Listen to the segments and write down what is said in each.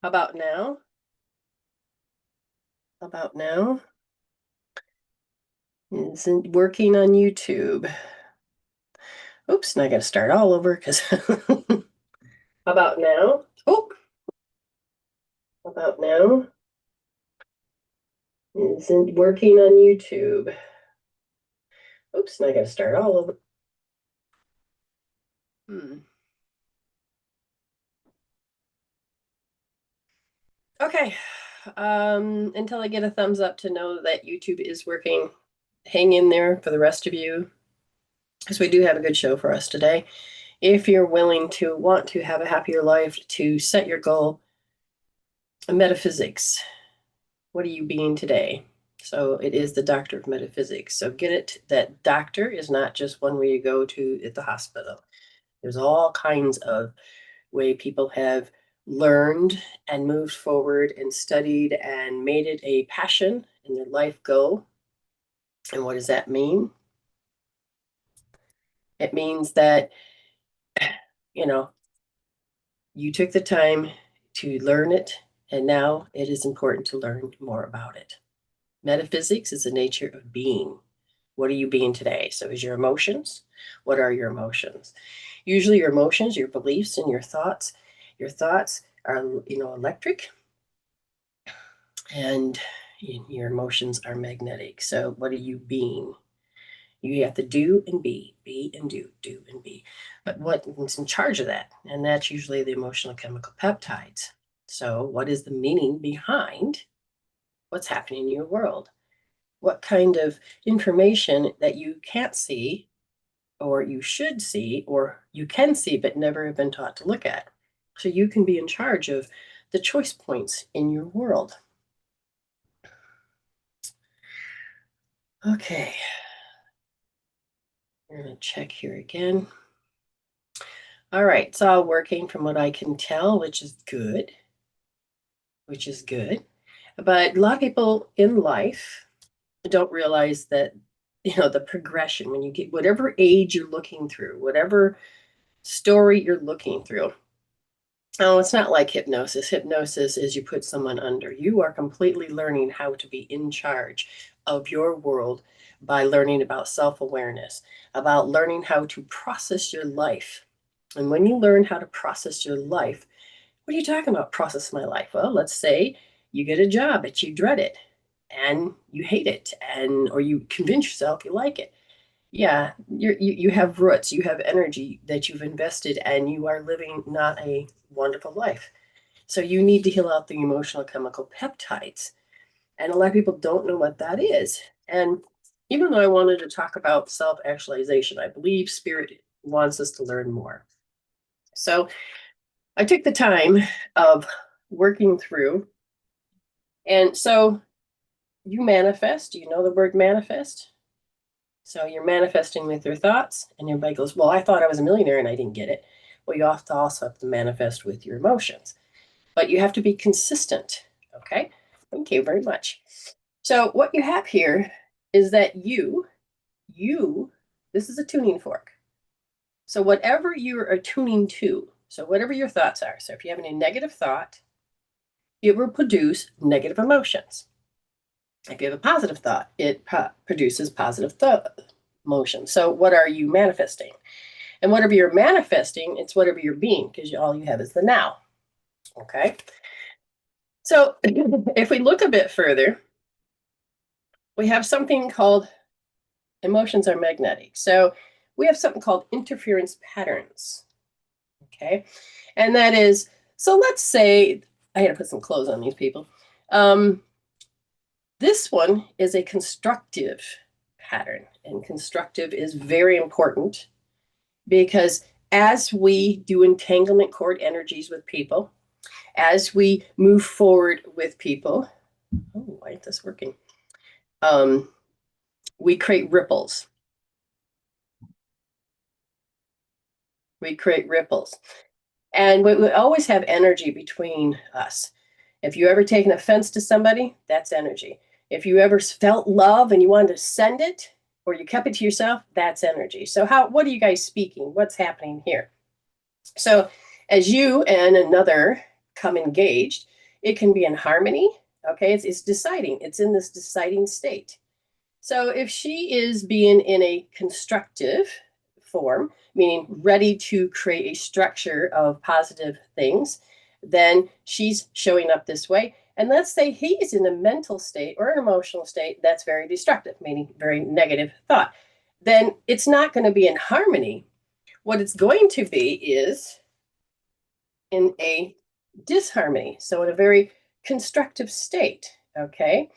How about now? How about now? Isn't working on YouTube. Oops, now I gotta start all over because how about now? Oh, how about now? Isn't working on YouTube. Oops, now I gotta start all over. Okay. Until I get a thumbs up to know that YouTube is working, hang in there for the rest of you, because we do have a good show for us today. If you're willing to want to have a happier life, to set your goal, metaphysics. What are you being today? So it is the doctor of metaphysics. So get it that doctor is not just one where you go to at the hospital. There's all kinds of way people have learned and moved forward and studied and made it a passion in their life goal. And what does that mean? It means that, you know, you took the time to learn it, and now it is important to learn more about it. Metaphysics is the nature of being. What are you being today? So is your emotions? What are your emotions? Usually your emotions, your beliefs, and your thoughts are, electric, and your emotions are magnetic. So what are you being? You have to do and be and do and be. But what's in charge of that? And that's usually the emotional chemical peptides. So what is the meaning behind what's happening in your world? What kind of information that you can't see, or you should see, or you can see but never have been taught to look at? So you can be in charge of the choice points in your world. Okay. We're going to check here again. All right, it's all working from what I can tell, which is good. But a lot of people in life don't realize that, the progression when you get whatever age you're looking through, whatever story you're looking through. Oh, it's not like hypnosis. Hypnosis is you put someone under. You are completely learning how to be in charge of your world by learning about self-awareness, about learning how to process your life. And when you learn how to process your life, what are you talking about, process my life? Well, let's say you get a job that you dread it and you hate it, or you convince yourself you like it. Yeah, you have roots, you have energy that you've invested, and you are living not a wonderful life. So you need to heal out the emotional chemical peptides. And a lot of people don't know what that is. And even though I wanted to talk about self-actualization, I believe Spirit wants us to learn more. So I took the time of working through. And so you manifest. Do you know the word manifest? So you're manifesting with your thoughts, and everybody goes, well, I thought I was a millionaire and I didn't get it. Well, you also have to manifest with your emotions, but you have to be consistent. Okay. Thank you very much. So what you have here is that this is a tuning fork. So whatever you're attuning to, so whatever your thoughts are, so if you have any negative thought, it will produce negative emotions. If you have a positive thought, it produces positive emotion. So what are you manifesting? And whatever you're manifesting, it's whatever you're being, because all you have is the now. Okay. So if we look a bit further, we have something called emotions are magnetic. So we have something called interference patterns. Okay. And that is, so let's say I had to put some clothes on these people. This one is a constructive pattern, and constructive is very important because as we do entanglement cord energies with people, as we move forward with people, oh, why isn't this working? We create ripples. And we always have energy between us. If you ever taken offense to somebody, that's energy. If you ever felt love and you wanted to send it, or you kept it to yourself, that's energy. So what are you guys speaking? What's happening here? So as you and another come engaged, It can be in harmony. Okay, it's deciding. It's in this deciding state. So if she is being in a constructive form, meaning ready to create a structure of positive things, then she's showing up this way. And let's say he's in a mental state or an emotional state that's very destructive, meaning very negative thought. Then it's not going to be in harmony. What it's going to be is in a disharmony, so in a very constructive state, okay?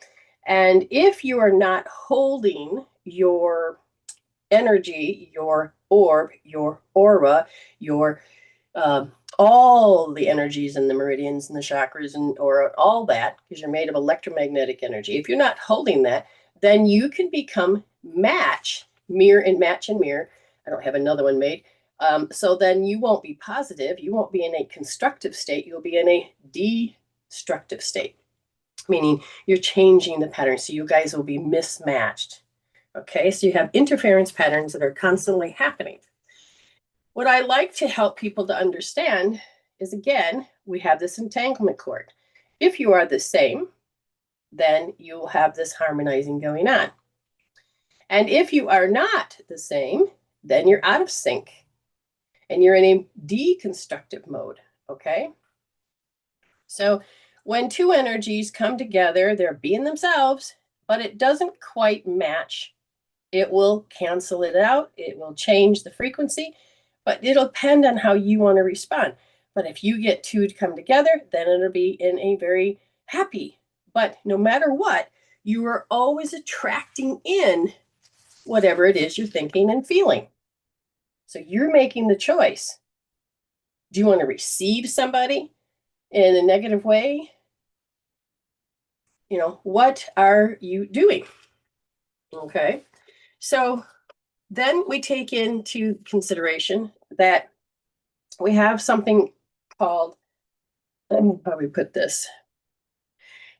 And if you are not holding your energy, your orb, your aura, your all the energies and the meridians and the chakras and aura, all that, because you're made of electromagnetic energy. If you're not holding that, then you can become mirror and mirror. I don't have another one made. So then you won't be positive. You won't be in a constructive state. You'll be in a destructive state, meaning you're changing the pattern. So you guys will be mismatched. Okay, so you have interference patterns that are constantly happening. What I like to help people to understand is, again, we have this entanglement cord. If you are the same, then you'll have this harmonizing going on. And if you are not the same, then you're out of sync and you're in a deconstructive mode, okay? So when two energies come together, they're being themselves, but it doesn't quite match. It will cancel it out. It will change the frequency, but it'll depend on how you want to respond. But if you get two to come together, then it'll be in a very happy. But no matter what, you are always attracting in whatever it is you're thinking and feeling. So you're making the choice. Do you want to receive somebody in a negative way? You know, what are you doing? Okay. So then we take into consideration that we have something called, how do we put this?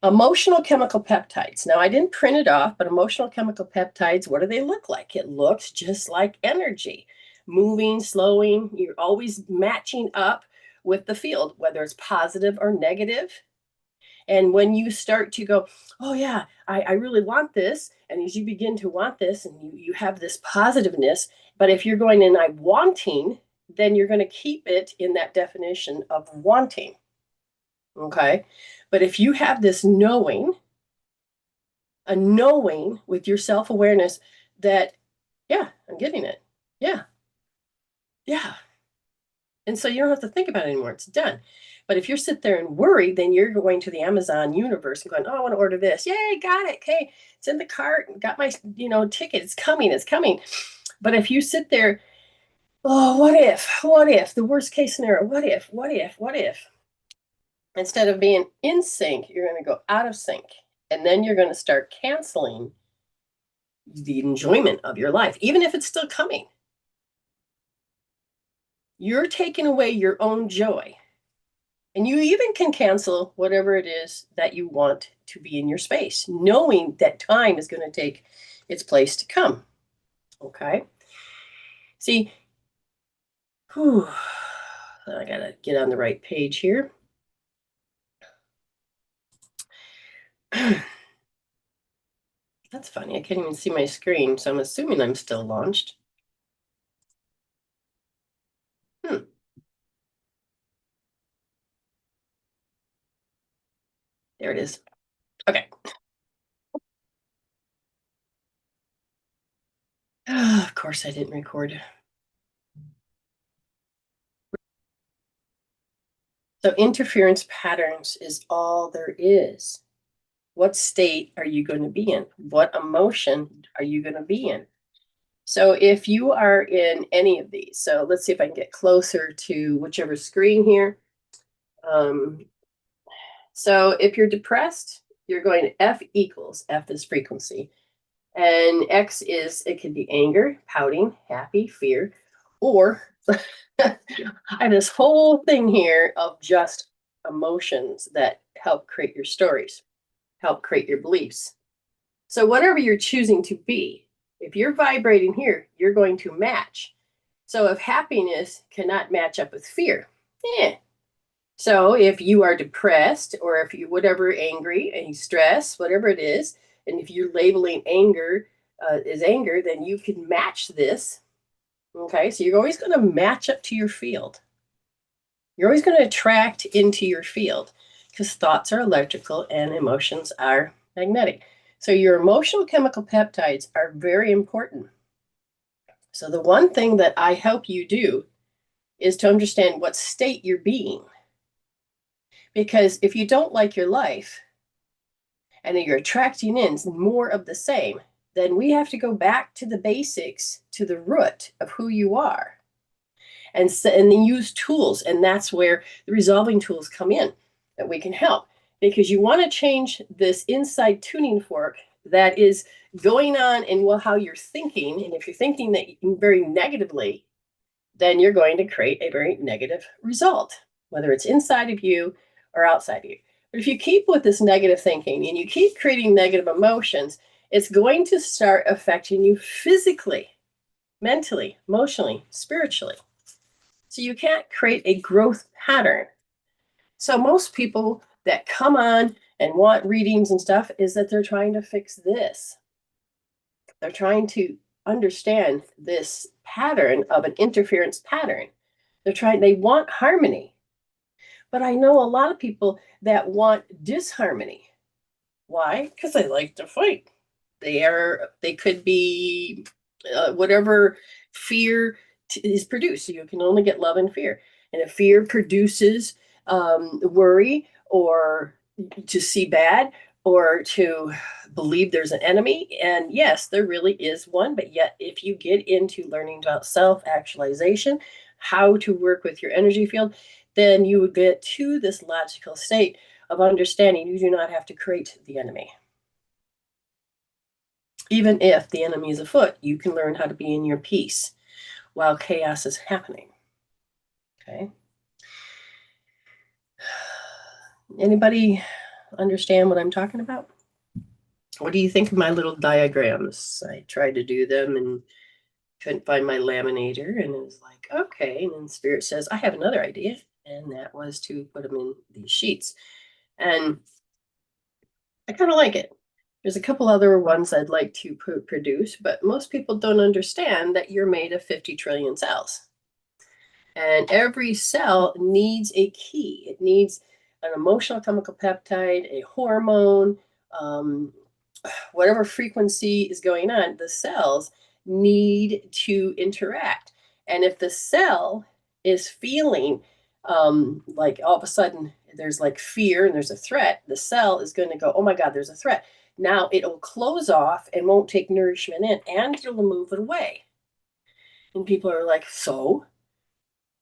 Emotional chemical peptides. Now, I didn't print it off, but emotional chemical peptides, what do they look like? It looks just like energy, moving, slowing. You're always matching up with the field, whether it's positive or negative. And when you start to go, oh yeah, I really want this, and as you begin to want this, and you have this positiveness, but if you're going in I'm wanting, then you're going to keep it in that definition of wanting. Okay. But if you have this knowing, a knowing with your self-awareness that, yeah, I'm getting it. Yeah. Yeah. And so you don't have to think about it anymore. It's done. But if you sit there and worry, then you're going to the Amazon universe and going, oh, I want to order this. Yay, got it. Okay. It's in the cart. Got my, ticket. It's coming. It's coming. But if you sit there, oh, what if, the worst case scenario, what if, instead of being in sync, you're going to go out of sync. And then you're going to start canceling the enjoyment of your life, even if it's still coming. You're taking away your own joy. And you even can cancel whatever it is that you want to be in your space, knowing that time is going to take its place to come. Okay. See, I got to get on the right page here. That's funny. I can't even see my screen, so I'm assuming I'm still launched. There it is. Okay. Of course, I didn't record. So interference patterns is all there is. What state are you going to be in? What emotion are you going to be in? So if you are in any of these, so let's see if I can get closer to whichever screen here. So if you're depressed, you're going to F is frequency. And X is, it could be anger, pouting, happy, fear, or I have this whole thing here of just emotions that help create your stories, help create your beliefs. So whatever you're choosing to be, if you're vibrating here, you're going to match. So if happiness cannot match up with fear, So if you are depressed, or if you whatever, angry and stress, whatever it is, and if you're labeling anger as anger, then you can match this. Okay, so you're always going to match up to your field. You're always going to attract into your field, because thoughts are electrical and emotions are magnetic. So your emotional chemical peptides are very important. So the one thing that I help you do is to understand what state you're being. Because if you don't like your life and you're attracting in more of the same, then we have to go back to the basics, to the root of who you are, and then use tools. And that's where the resolving tools come in, that we can help. Because you want to change this inside tuning fork that is going on in how you're thinking. And if you're thinking that very negatively, then you're going to create a very negative result, whether it's inside of you or outside of you. But if you keep with this negative thinking and you keep creating negative emotions, it's going to start affecting you physically, mentally, emotionally, spiritually. So you can't create a growth pattern. So most people that come on and want readings and stuff is that they're trying to fix this. They're trying to understand this pattern of an interference pattern. They want harmony. But I know a lot of people that want disharmony. Why? Because they like to fight. They could be whatever fear is produced. You can only get love and fear. And if fear produces worry, or to see bad, or to believe there's an enemy, and yes, there really is one, but yet if you get into learning about self-actualization, how to work with your energy field, then you would get to this logical state of understanding you do not have to create the enemy. Even if the enemy is afoot, you can learn how to be in your peace while chaos is happening. Okay. Anybody understand what I'm talking about? What do you think of my little diagrams? I tried to do them and couldn't find my laminator, and it was like, okay. And then Spirit says, I have another idea, and that was to put them in these sheets. And I kind of like it. There's a couple other ones I'd like to produce, but most people don't understand that you're made of 50 trillion cells. And every cell needs a key. It needs an emotional chemical peptide, a hormone, um, whatever frequency is going on, the cells need to interact. And if the cell is feeling like all of a sudden there's like fear and there's a threat, the cell is going to go, oh my God, there's a threat. Now it'll close off and won't take nourishment in, and it'll move it away. And people are like, so?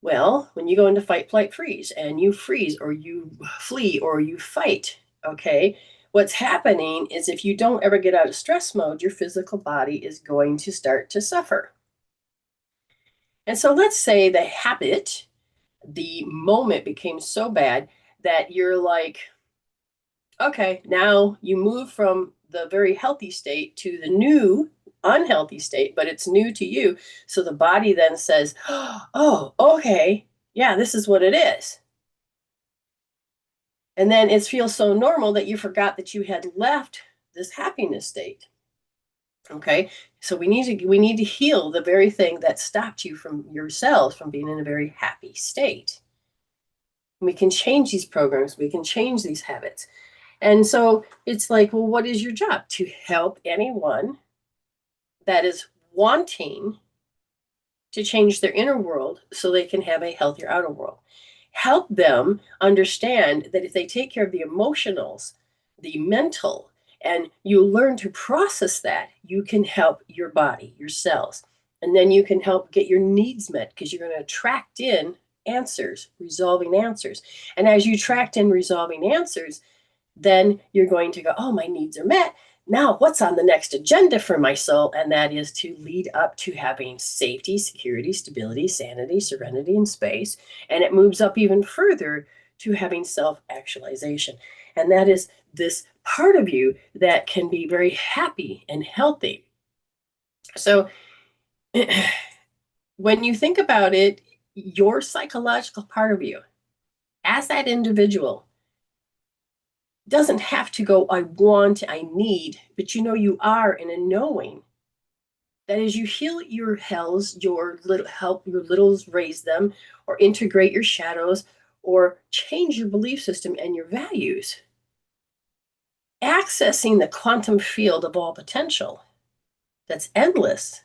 Well, when you go into fight, flight, freeze, and you freeze or you flee or you fight, okay, what's happening is if you don't ever get out of stress mode, your physical body is going to start to suffer. And so let's say the habit, the moment became so bad that you're like, okay, now you move from the very healthy state to the new unhealthy state, but it's new to you. So the body then says, oh, okay, yeah, this is what it is. And then it feels so normal that you forgot that you had left this happiness state. Okay, so we need to heal the very thing that stopped you from yourselves from being in a very happy state. We can change these programs, we can change these habits. And so it's like, well, what is your job? To help anyone that is wanting to change their inner world so they can have a healthier outer world. Help them understand that if they take care of the emotionals, the mental, and you learn to process that, you can help your body, your cells. And then you can help get your needs met, because you're going to attract in answers, resolving answers. And as you attract in resolving answers, then you're going to go, oh, my needs are met. Now, what's on the next agenda for my soul? And that is to lead up to having safety, security, stability, sanity, serenity, and space. And it moves up even further to having self-actualization. And that is this part of you that can be very happy and healthy. So when you think about it, your psychological part of you as that individual. Doesn't have to go, I want, I need, but you are in a knowing that as you heal your hells, your little help your littles raise them, or integrate your shadows, or change your belief system and your values, accessing the quantum field of all potential that's endless.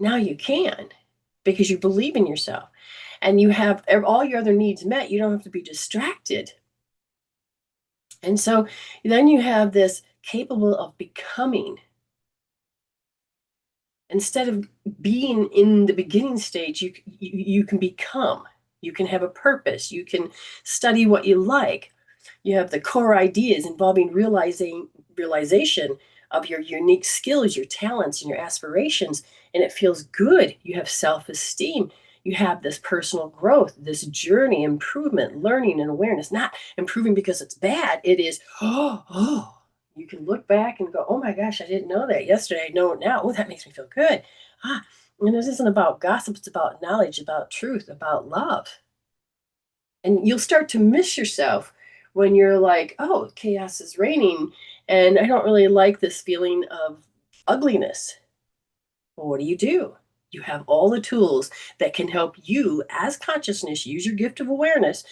Now you can, because you believe in yourself and you have all your other needs met. You don't have to be distracted. And so then you have this capable of becoming. Instead of being in the beginning stage, you can become. You can have a purpose. You can study what you like. You have the core ideas involving realization of your unique skills, your talents, and your aspirations, and it feels good. You have self-esteem. You have this personal growth, this journey, improvement, learning, and awareness. Not improving because it's bad. It is, oh, you can look back and go, oh my gosh, I didn't know that yesterday. I know it now. Oh, that makes me feel good. And this isn't about gossip. It's about knowledge, about truth, about love. And you'll start to miss yourself when you're like, oh, chaos is reigning, and I don't really like this feeling of ugliness. Well, what do? You have all the tools that can help you as consciousness use your gift of awareness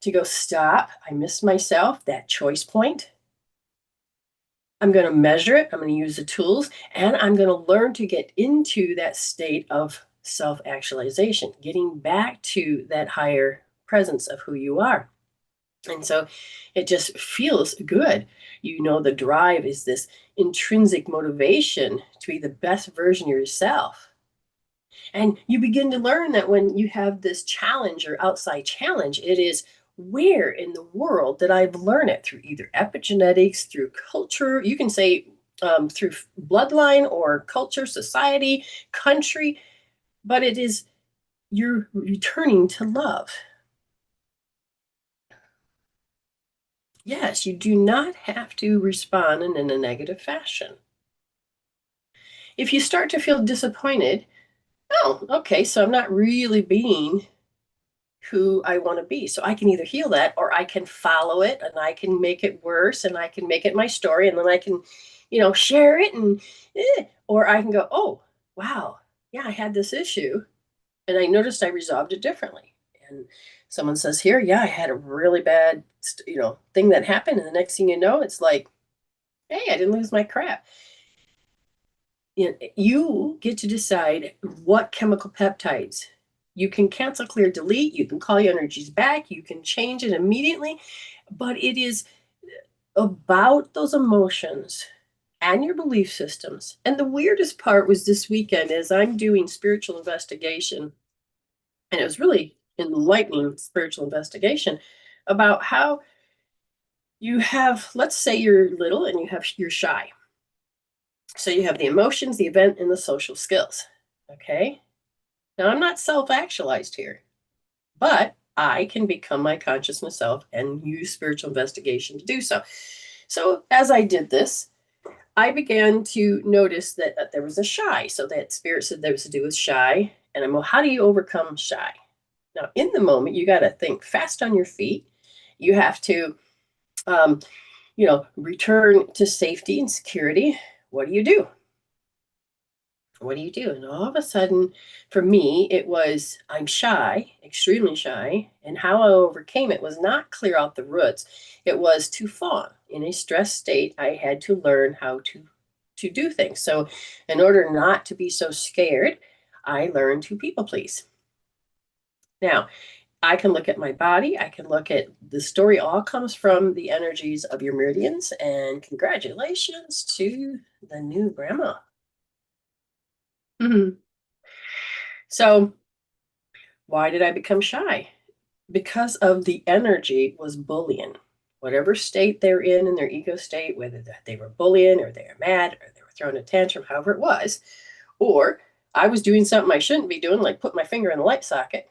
to go, stop. I miss myself, that choice point. I'm going to measure it. I'm going to use the tools, and I'm going to learn to get into that state of self-actualization, getting back to that higher presence of who you are. And so it just feels good. The drive is this intrinsic motivation to be the best version of yourself. And you begin to learn that when you have this challenge or outside challenge, it is, where in the world did I learn it? Through either epigenetics, through culture, you can say through bloodline or culture, society, country, but it is, you're returning to love. Yes, you do not have to respond in a negative fashion. If you start to feel disappointed, oh, okay, so I'm not really being who I want to be. So I can either heal that, or I can follow it and I can make it worse and I can make it my story, and then I can, share it, and or I can go, oh, wow, yeah, I had this issue and I noticed I resolved it differently. And someone says here, yeah, I had a really bad, thing that happened. And the next thing you know, it's like, hey, I didn't lose my crap. You get to decide what chemical peptides. You can cancel, clear, delete. You can call your energies back. You can change it immediately. But it is about those emotions and your belief systems. And the weirdest part was this weekend as I'm doing spiritual investigation, and it was really enlightening spiritual investigation about how you have, let's say you're little and you're shy. So you have the emotions, the event, and the social skills. Okay. Now I'm not self-actualized here, but I can become my consciousness self and use spiritual investigation to do so. So as I did this, I began to notice that there was a shy. So that spirit said there was to do with shy. And I'm, well, how do you overcome shy? Now, in the moment, you got to think fast on your feet. You have to, return to safety and security. What do you do? What do you do? And all of a sudden, for me, it was, I'm shy, extremely shy. And how I overcame it was not clear out the roots. It was to fawn. In a stress state, I had to learn how to do things. So in order not to be so scared, I learned to people please. Now, I can look at my body. I can look at the story, all comes from the energies of your meridians. And congratulations to the new grandma. Mhm. So, why did I become shy? Because of the energy was bullying. Whatever state they're in their ego state, whether they were bullying or they were mad or they were throwing a tantrum, however it was, or I was doing something I shouldn't be doing, like put my finger in the light socket.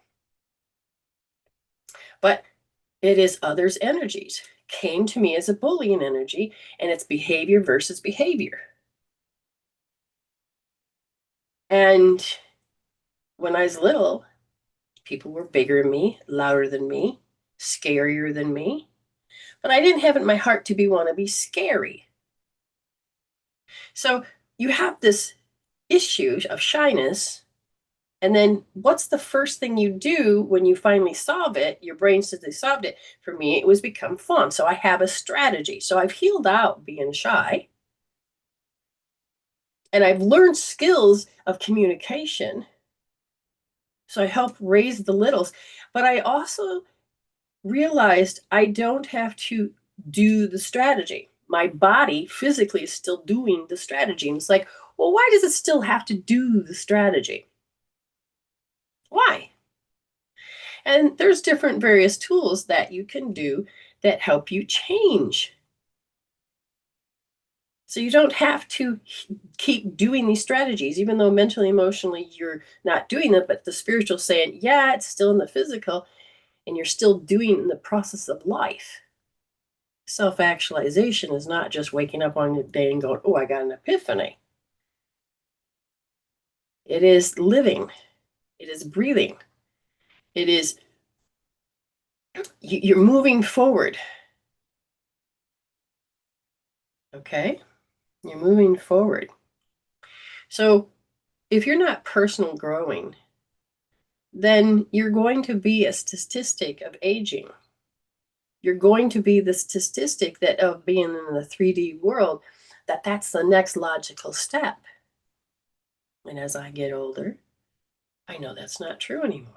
But it is others' energies came to me as a bullying energy, and it's behavior versus behavior. And when I was little, People were bigger than me, louder than me, scarier than me. But I didn't have it in my heart to want to be scary. So you have this issue of shyness. And then what's the first thing you do when you finally solve it? Your brain says they solved it. For me, it was become fun. So I have a strategy. So I've healed out being shy. And I've learned skills of communication. So I help raise the littles. But I also realized I don't have to do the strategy. My body physically is still doing the strategy. And it's like, well, why does it still have to do the strategy? Why? And there's different various tools that you can do that help you change. So you don't have to keep doing these strategies, even though mentally, emotionally, you're not doing them, but the spiritual saying, yeah, it's still in the physical, and you're still doing the process of life. Self-actualization is not just waking up on your day and going, oh, I got an epiphany. It is living. It is breathing. It is, you're moving forward. Okay? You're moving forward. So if you're not personal growing, then you're going to be a statistic of aging. You're going to be the statistic that of being in the 3D world, that's the next logical step. And as I get older, I know that's not true anymore.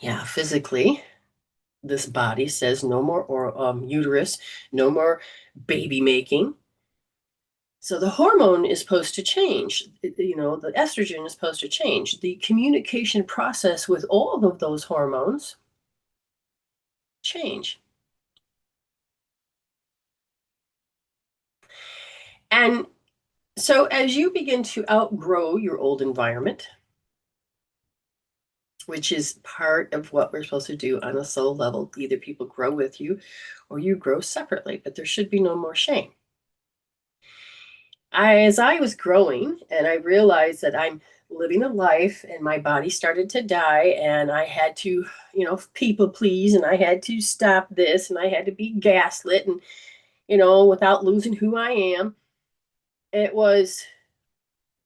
Yeah, physically, this body says no more uterus, no more baby making. So the hormone is supposed to change. The estrogen is supposed to change. The communication process with all of those hormones change. And so as you begin to outgrow your old environment, which is part of what we're supposed to do on a soul level, either people grow with you or you grow separately, but there should be no more shame. As I was growing and I realized that I'm living a life and my body started to die and I had to, people please, and I had to stop this and I had to be gaslit and, without losing who I am. It was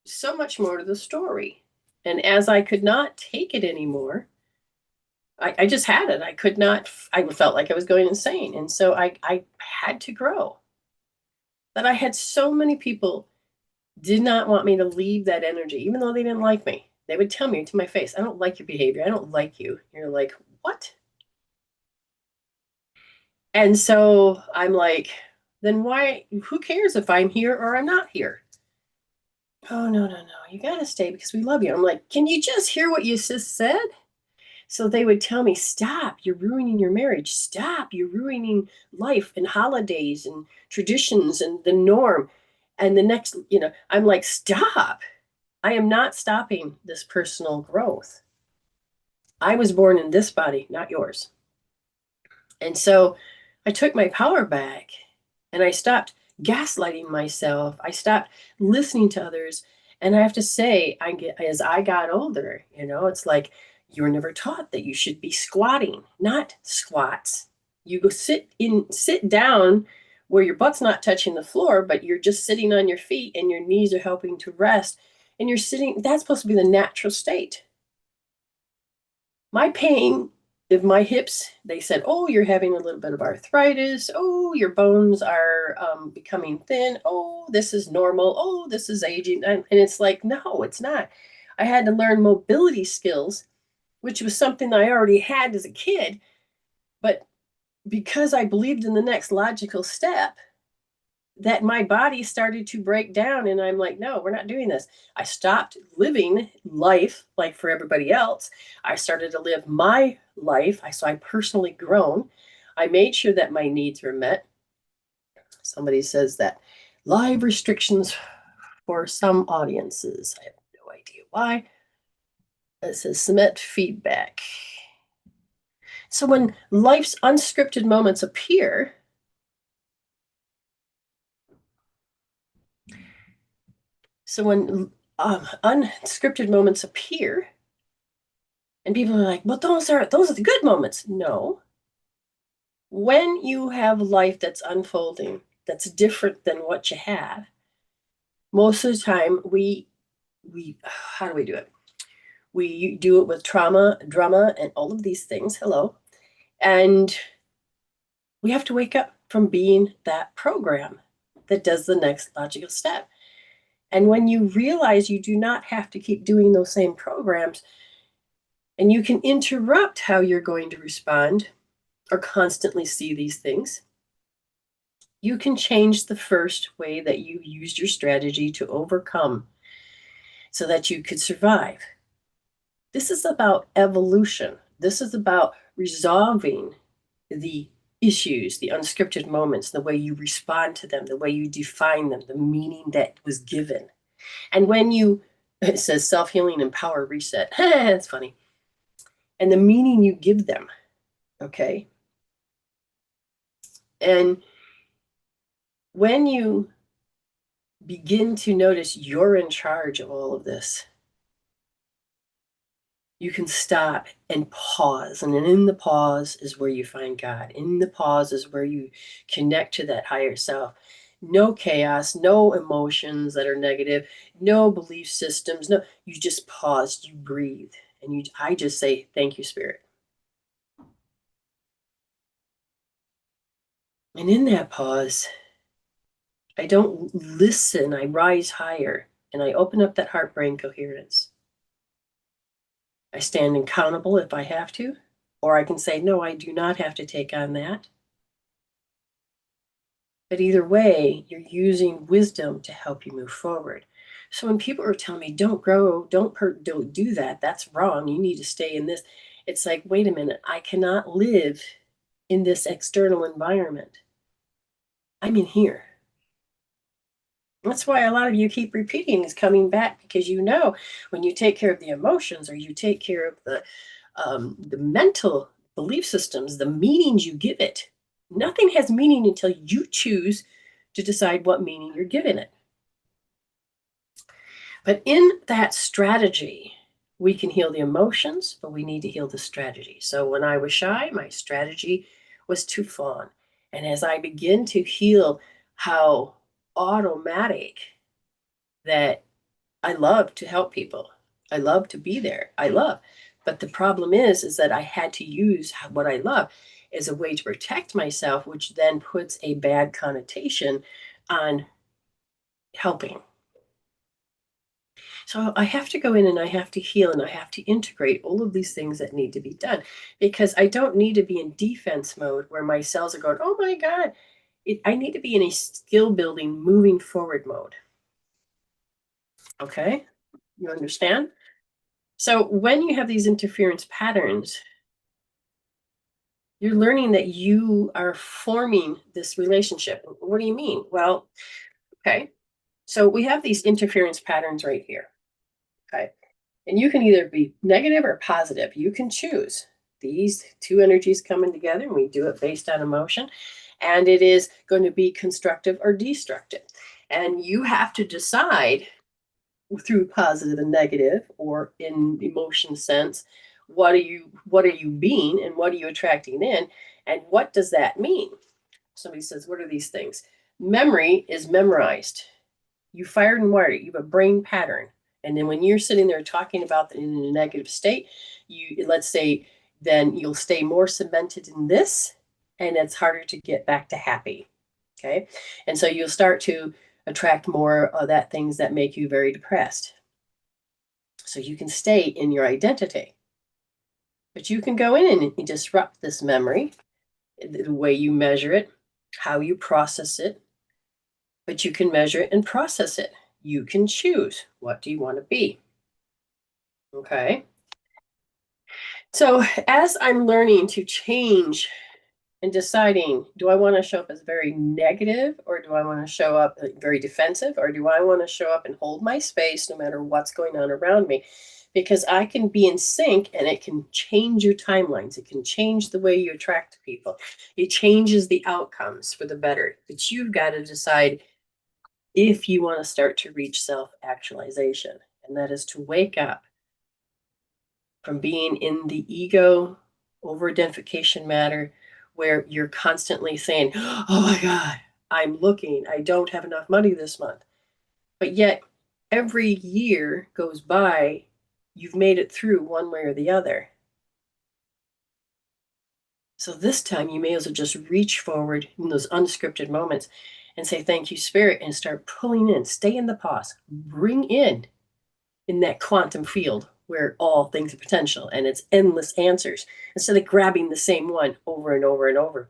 so much more to the story. And as I could not take it anymore, I just had it. I could not, I felt like I was going insane. And so I had to grow. But I had so many people did not want me to leave that energy, even though they didn't like me. They would tell me to my face, I don't like your behavior. I don't like you. You're like, what? And so I'm like, then why, who cares if I'm here or I'm not here? Oh, no, no, no. You got to stay because we love you. I'm like, can you just hear what you just said? So they would tell me, stop, you're ruining your marriage. Stop, you're ruining life and holidays and traditions and the norm. And the next, I'm like, stop. I am not stopping this personal growth. I was born in this body, not yours. And so I took my power back and I stopped gaslighting myself. I stopped listening to others. And I have to say, as I got older, it's like you were never taught that you should be squatting, not squats. You go sit down where your butt's not touching the floor, but you're just sitting on your feet and your knees are helping to rest. And you're sitting, that's supposed to be the natural state. My pain of my hips, they said, oh, you're having a little bit of arthritis. Oh, your bones are becoming thin. Oh, this is normal. Oh, this is aging. And it's like, no, it's not. I had to learn mobility skills, which was something I already had as a kid. But because I believed in the next logical step, that my body started to break down. And I'm like, no, we're not doing this. I stopped living life like for everybody else. I started to live my life. So I personally grown. I made sure that my needs were met. Somebody says that live restrictions for some audiences. I have no idea why. It says submit feedback. So when life's unscripted moments appear, so when unscripted moments appear, and people are like, "But those are the good moments." No, when you have life that's unfolding, that's different than what you had, most of the time we how do we do it? We do it with trauma, drama, and all of these things. Hello. And we have to wake up from being that program that does the next logical step. And when you realize you do not have to keep doing those same programs, and you can interrupt how you're going to respond or constantly see these things, you can change the first way that you used your strategy to overcome so that you could survive. This is about evolution. This is about resolving the issues, the unscripted moments, the way you respond to them, the way you define them, the meaning that was given. And when you, it says self-healing and power reset. It's funny. And the meaning you give them, okay? And when you begin to notice you're in charge of all of this, you can stop and pause. And then in the pause is where you find God. In the pause is where you connect to that higher self. No chaos, no emotions that are negative, no belief systems. No, you just pause, you breathe, and I just say, thank you, Spirit. And in that pause, I don't listen, I rise higher and I open up that heart brain coherence. I stand accountable if I have to, or I can say, no, I do not have to take on that. But either way, you're using wisdom to help you move forward. So when people are telling me, don't grow, don't do that, that's wrong, you need to stay in this. It's like, wait a minute, I cannot live in this external environment. I'm in here. That's why a lot of you keep repeating is coming back, because you know when you take care of the emotions or you take care of the mental belief systems, the meanings you give it. Nothing has meaning until you choose to decide what meaning you're giving it. But in that strategy, we can heal the emotions, but we need to heal the strategy. So when I was shy, my strategy was to fawn. And as I begin to heal how automatic that I love to help people, I love to be there, I love. But the problem is that I had to use what I love as a way to protect myself, which then puts a bad connotation on helping. So I have to go in and I have to heal and I have to integrate all of these things that need to be done, because I don't need to be in defense mode where my cells are going, oh my God. I need to be in a skill building, moving forward mode. Okay, you understand? So when you have these interference patterns, you're learning that you are forming this relationship. What do you mean? Well, okay. So we have these interference patterns right here. Okay. And you can either be negative or positive. You can choose these two energies coming together, and we do it based on emotion. And it is going to be constructive or destructive. And you have to decide through positive and negative, or in emotion sense, what are you being and what are you attracting in, and what does that mean? Somebody says, what are these things? Memory is memorized. You fired and wired it. You have a brain pattern. And then when you're sitting there talking about in a negative state, you, let's say, then you'll stay more cemented in this, and it's harder to get back to happy. Okay. And so you'll start to attract more of that things that make you very depressed. So you can stay in your identity. But you can go in and disrupt this memory, the way you measure it, how you process it. But you can measure it and process it. You can choose, what do you want to be? Okay. So as I'm learning to change and deciding, do I want to show up as very negative, or do I want to show up very defensive, or do I want to show up and hold my space no matter what's going on around me? Because I can be in sync and it can change your timelines. It can change the way you attract people. It changes the outcomes for the better. But you've got to decide if you want to start to reach self-actualization. and that is to wake up from being in the ego over-identification matter where you're constantly saying, oh my God, I'm looking, I don't have enough money this month. But yet every year goes by, you've made it through one way or the other. So this time you may as well just reach forward in those unscripted moments and say, thank you, Spirit, and start pulling in, stay in the pause, bring in that quantum field where all things are potential and it's endless answers instead of grabbing the same one over and over and over,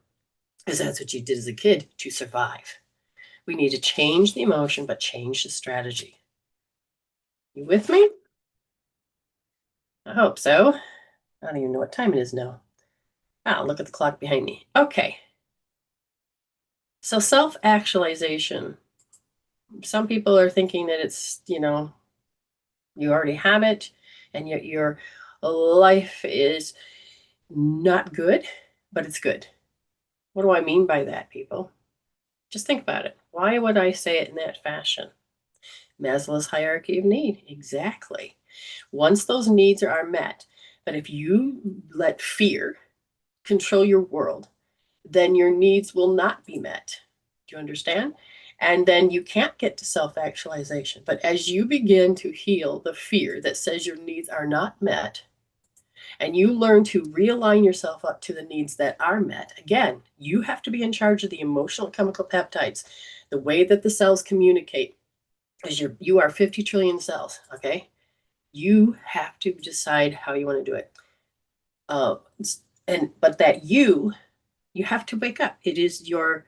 because that's what you did as a kid to survive. We need to change the emotion, but change the strategy. You with me? I hope so. I don't even know what time it is now. Ah, look at the clock behind me. Okay. So self-actualization. Some people are thinking that it's, you already have it, and yet your life is not good, but it's good. What do I mean by that, people? Just think about it. Why would I say it in that fashion? Maslow's hierarchy of need. Exactly. Once those needs are met, but if you let fear control your world, then your needs will not be met. Do you understand? And then you can't get to self-actualization. But as you begin to heal the fear that says your needs are not met, and you learn to realign yourself up to the needs that are met, again, you have to be in charge of the emotional chemical peptides, the way that the cells communicate, because you are 50 trillion cells, okay? You have to decide how you want to do it. But that you have to wake up. It is your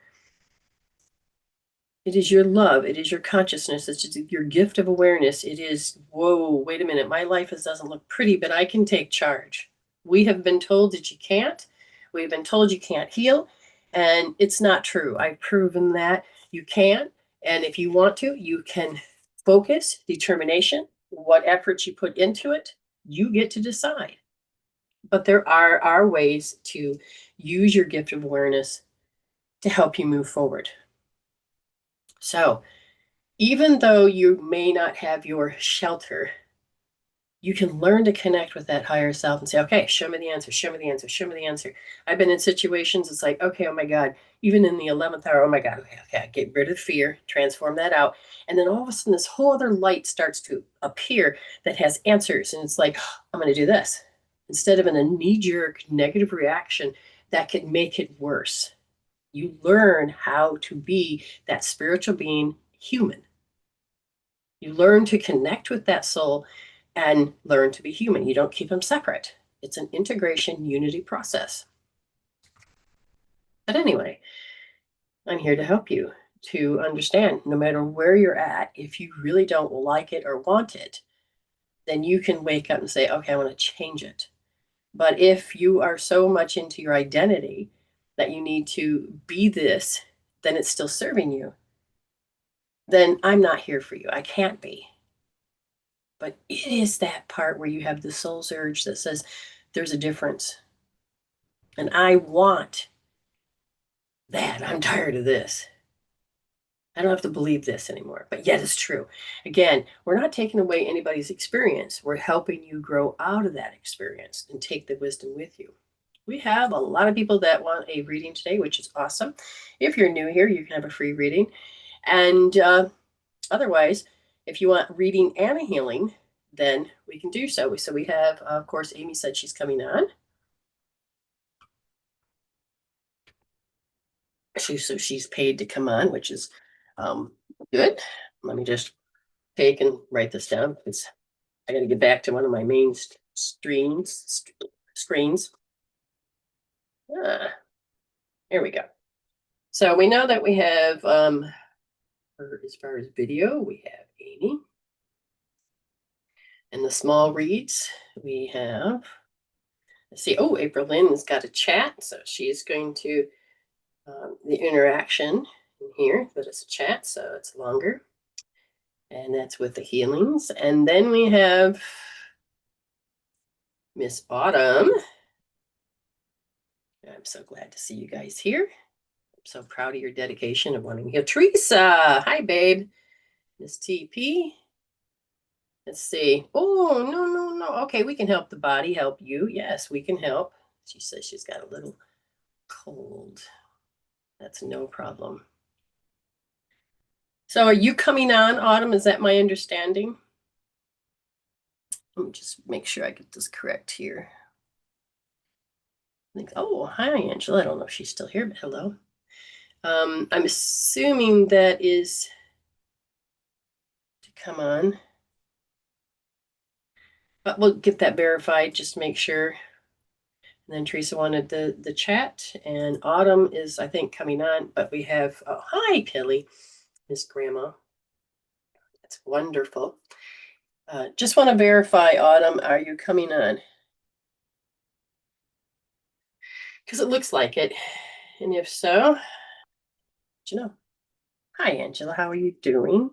love. It is your consciousness. It's just your gift of awareness. It is, whoa, wait a minute. My life doesn't look pretty, but I can take charge. We have been told that you can't. We've been told you can't heal. And it's not true. I've proven that you can. And if you want to, you can focus, determination, what efforts you put into it, you get to decide. But there are ways to use your gift of awareness to help you move forward. So even though you may not have your shelter, you can learn to connect with that higher self and say, okay, show me the answer, show me the answer, show me the answer. I've been in situations, it's like, okay, oh my God, even in the 11th hour, oh my God, okay, get rid of fear, transform that out. And then all of a sudden, this whole other light starts to appear that has answers. And it's like, I'm going to do this. Instead of in a knee-jerk negative reaction that could make it worse. You learn how to be that spiritual being human. You learn to connect with that soul and learn to be human. You don't keep them separate. It's an integration unity process. But anyway, I'm here to help you to understand no matter where you're at, if you really don't like it or want it, then you can wake up and say, okay, I want to change it. But if you are so much into your identity that you need to be this, then it's still serving you. Then I'm not here for you. I can't be. But it is that part where you have the soul's urge that says there's a difference. And I want that. I'm tired of this. I don't have to believe this anymore. But yet it's true. Again, we're not taking away anybody's experience. We're helping you grow out of that experience and take the wisdom with you. We have a lot of people that want a reading today, which is awesome. If you're new here, you can have a free reading. And otherwise, if you want reading and a healing, then we can do so. So we have, of course, Amy said she's coming on. So she's paid to come on, which is good. Let me just take and write this down because I got to get back to one of my main screens. Here we go. So we know that we have, as far as video, we have Amy. And the small reads, we have, let's see, oh, April Lynn has got a chat. So she's going to, the interaction in here, but it's a chat, so it's longer. And that's with the healings. And then we have Miss Autumn. I'm so glad to see you guys here. I'm so proud of your dedication of wanting to heal. Teresa, hi, babe. Miss TP. Let's see. Oh, no, no, no. Okay, we can help the body help you. Yes, we can help. She says she's got a little cold. That's no problem. So are you coming on, Autumn? Is that my understanding? Let me just make sure I get this correct here. Oh, hi, Angela. I don't know if she's still here, but hello. I'm assuming that is to come on. But we'll get that verified, just make sure. And then Teresa wanted the chat, and Autumn is, I think, coming on. But we have, oh, hi, Pilly, Miss Grandma. That's wonderful. Just want to verify, Autumn, are you coming on? Because it looks like it. And if so, you know. Hi, Angela. How are you doing?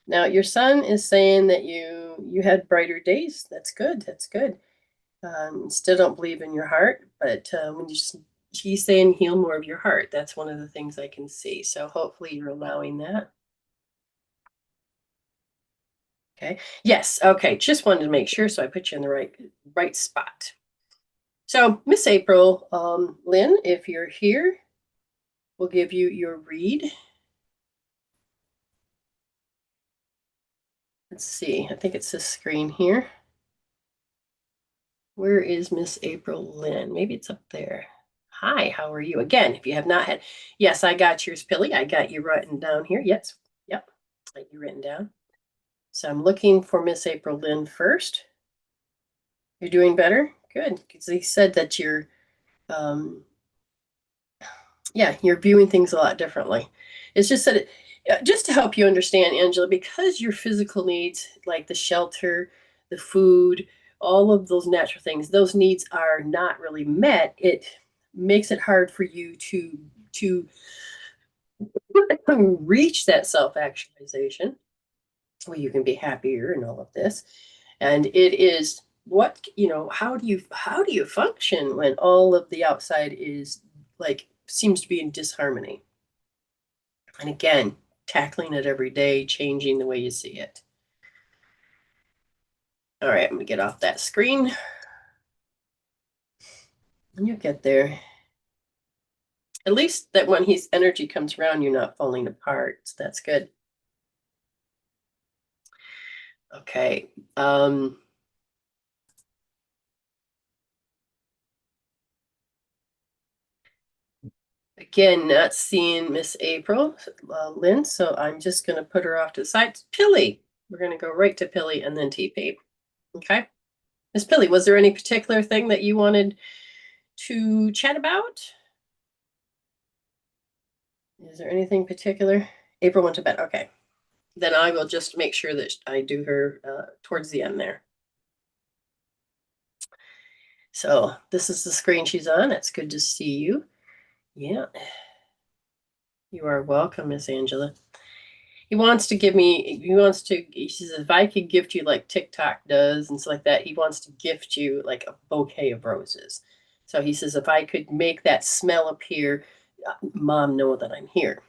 Now, your son is saying that you had brighter days. That's good. That's good. Still don't believe in your heart, but when he's saying heal more of your heart. That's one of the things I can see. So hopefully you're allowing that. Okay. Yes. Okay. Just wanted to make sure, so I put you in the right spot. So Miss April, Lynn, if you're here, we'll give you your read. Let's see. I think it's this screen here. Where is Miss April Lynn? Maybe it's up there. Hi, how are you? Again, if you have not had, yes, I got yours, Pilly. I got you written down here. Yes, yep, got you written down. So I'm looking for Miss April Lynn first. You're doing better? Good, because he said that um, you're viewing things a lot differently. It's just that, just to help you understand, Angela, because your physical needs, like the shelter, the food, all of those natural things, those needs are not really met. It makes it hard for you to reach that self-actualization where you can be happier and all of this. And it is what, how do you function when all of the outside is like seems to be in disharmony? And again, tackling it every day, changing the way you see it. All right, I'm gonna get off that screen. And you'll get there. At least that when his energy comes around, you're not falling apart. So that's good. Okay. Again, not seeing Miss April Lynn, so I'm just going to put her off to the side. Pilly, we're going to go right to Pilly and then TP. Okay. Miss Pilly, was there any particular thing that you wanted to chat about? Is there anything particular? April went to bed. Okay. Then I will just make sure that I do her towards the end there. So this is the screen she's on. It's good to see you. Yeah. You are welcome, Miss Angela. He says, if I could gift you like TikTok does and stuff like that, he wants to gift you like a bouquet of roses. So he says, if I could make that smell appear, Mom know that I'm here.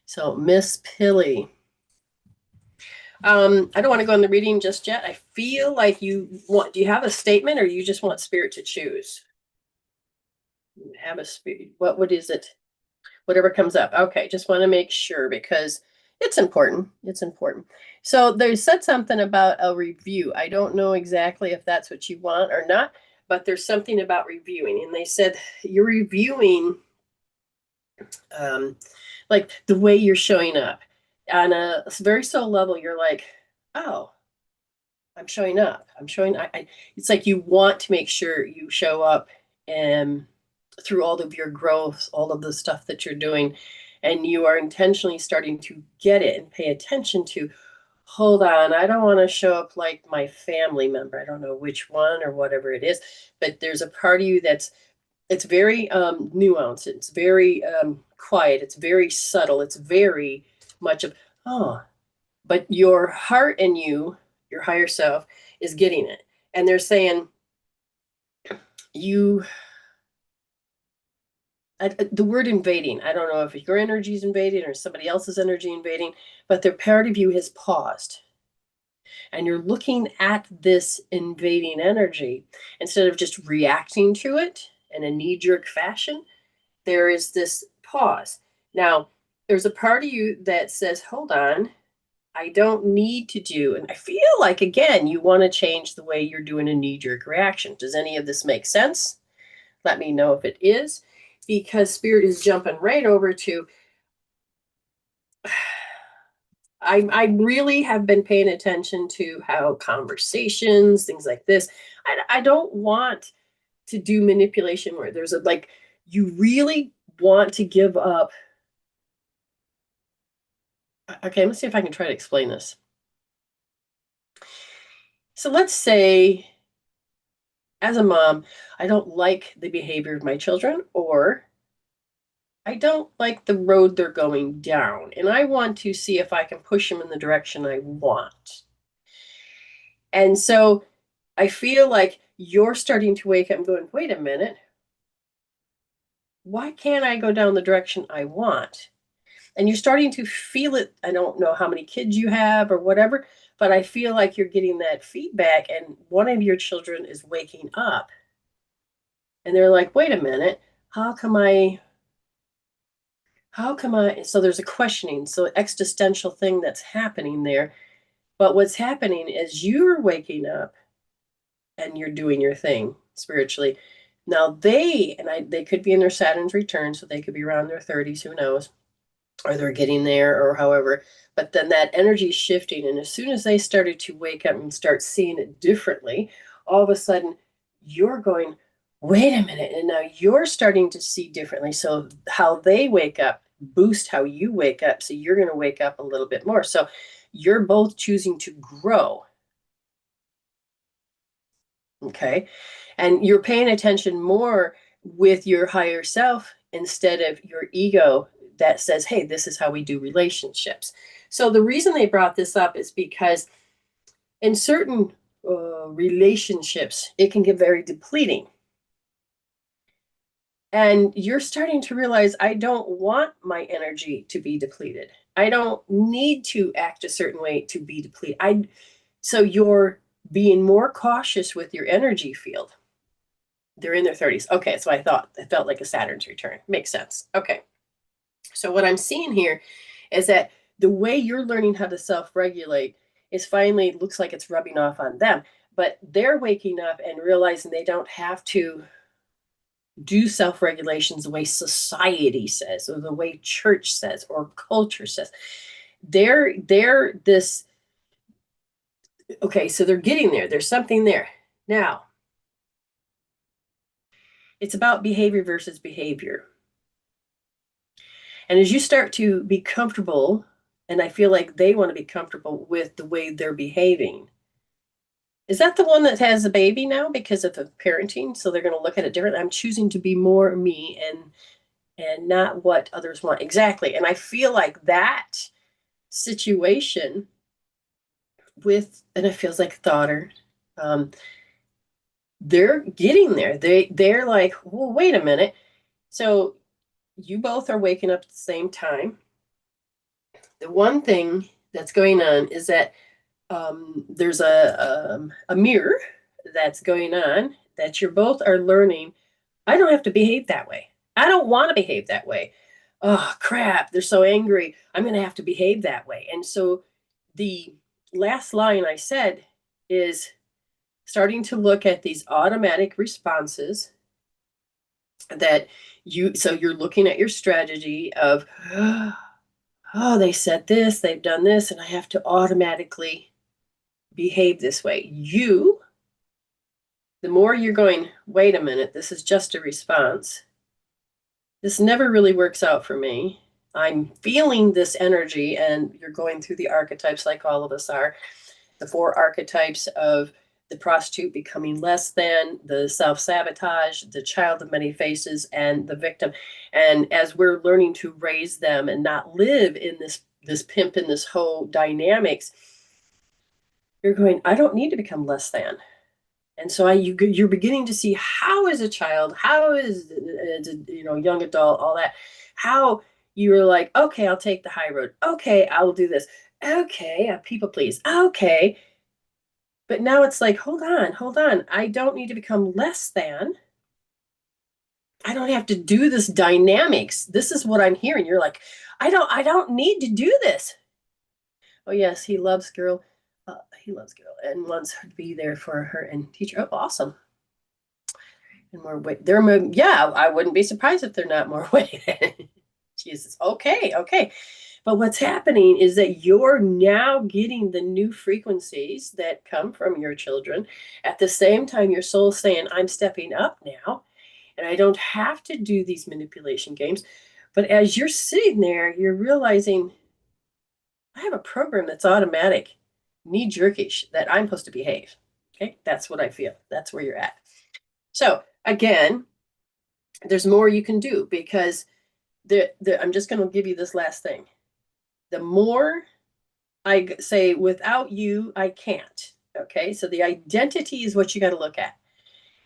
So Miss Pilly. I don't want to go in the reading just yet. I feel like do you have a statement or you just want spirit to choose? You have a spirit. What is it? Whatever comes up. Okay, just want to make sure because it's important. It's important. So they said something about a review. I don't know exactly if that's what you want or not, but there's something about reviewing. And they said you're reviewing like the way you're showing up. On a very soul level, you're like, oh, I'm showing up. It's like you want to make sure you show up and through all of your growth, all of the stuff that you're doing, and you are intentionally starting to get it and pay attention to, hold on, I don't want to show up like my family member. I don't know which one or whatever it is, but there's a part of you it's very nuanced. It's very quiet. It's very subtle. It's very much of, oh, but your heart and your higher self is getting it. And they're saying the word invading, I don't know if your energy is invading or somebody else's energy invading, but their part of you has paused. and you're looking at this invading energy, instead of just reacting to it in a knee-jerk fashion, there is this pause. Now, there's a part of you that says, hold on, I don't need to do, and I feel like, again, you want to change the way you're doing a knee-jerk reaction. Does any of this make sense? Let me know if it is, because Spirit is jumping right over to, I really have been paying attention to how conversations, things like this, I don't want to do manipulation where there's a, like, you really want to give up. Okay, let's see if I can try to explain this. So let's say, as a mom, I don't like the behavior of my children, or I don't like the road they're going down, and I want to see if I can push them in the direction I want. And so I feel like you're starting to wake up and going, wait a minute, why can't I go down the direction I want? And you're starting to feel it. I don't know how many kids you have or whatever, but I feel like you're getting that feedback, and one of your children is waking up and they're like, wait a minute, how come I, so there's a questioning, so existential thing that's happening there. But what's happening is you're waking up and you're doing your thing spiritually. Now they could be in their Saturn's return, so they could be around their 30s, who knows, or they're getting there, or however. But then that energy is shifting, and as soon as they started to wake up and start seeing it differently, all of a sudden you're going, wait a minute, and now you're starting to see differently. So how they wake up boost how you wake up, so you're going to wake up a little bit more. So you're both choosing to grow. Okay. And you're paying attention more with your higher self instead of your ego that says, hey, this is how we do relationships. So the reason they brought this up is because in certain relationships, it can get very depleting. And you're starting to realize, I don't want my energy to be depleted. I don't need to act a certain way to be depleted. So you're being more cautious with your energy field. They're in their 30s. Okay, so I thought it felt like a Saturn's return. Makes sense. Okay. So what I'm seeing here is that the way you're learning how to self-regulate is finally looks like it's rubbing off on them, but they're waking up and realizing they don't have to do self-regulations the way society says, or the way church says, or culture says. They're this, okay, so they're getting there. There's something there. Now, it's about behavior versus behavior. And as you start to be comfortable, and I feel like they want to be comfortable with the way they're behaving. Is that the one that has a baby now because of the parenting? So they're going to look at it differently. I'm choosing to be more me and not what others want. Exactly. And I feel like that situation with, and it feels like daughter, they're getting there. They're like, well, wait a minute. So you both are waking up at the same time. The one thing that's going on is that there's a mirror that's going on that you're both are learning. I don't have to behave that way. I don't want to behave that way. Oh, crap. They're so angry. I'm going to have to behave that way. And so the last line I said is starting to look at these automatic responses that so you're looking at your strategy of, oh, they said this, they've done this, and I have to automatically behave this way. The more you're going, wait a minute, this is just a response. This never really works out for me. I'm feeling this energy, and you're going through the archetypes like all of us are. The 4 archetypes of the prostitute becoming less than, the self-sabotage, the child of many faces, and the victim. And as we're learning to raise them and not live in this pimp and this hoe dynamics, you're going, I don't need to become less than. And so you're beginning to see how as a child, how as young adult, all that, how you're like, okay, I'll take the high road. Okay, I will do this. Okay, people please. Okay. But now it's like, hold on. I don't need to become less than. I don't have to do this dynamics. This is what I'm hearing. You're like, I don't need to do this. Oh yes, he loves girl. He loves girl and wants her to be there for her and teach her. Oh, awesome. And more weight. They're more, yeah, I wouldn't be surprised if they're not more weight. Jesus. Okay. But what's happening is that you're now getting the new frequencies that come from your children. At the same time, your soul's saying, I'm stepping up now, and I don't have to do these manipulation games. But as you're sitting there, you're realizing, I have a program that's automatic, knee jerkish, that I'm supposed to behave. Okay, that's what I feel. That's where you're at. So again, there's more you can do because I'm just going to give you this last thing. The more I say, without you, I can't. Okay, so the identity is what you got to look at.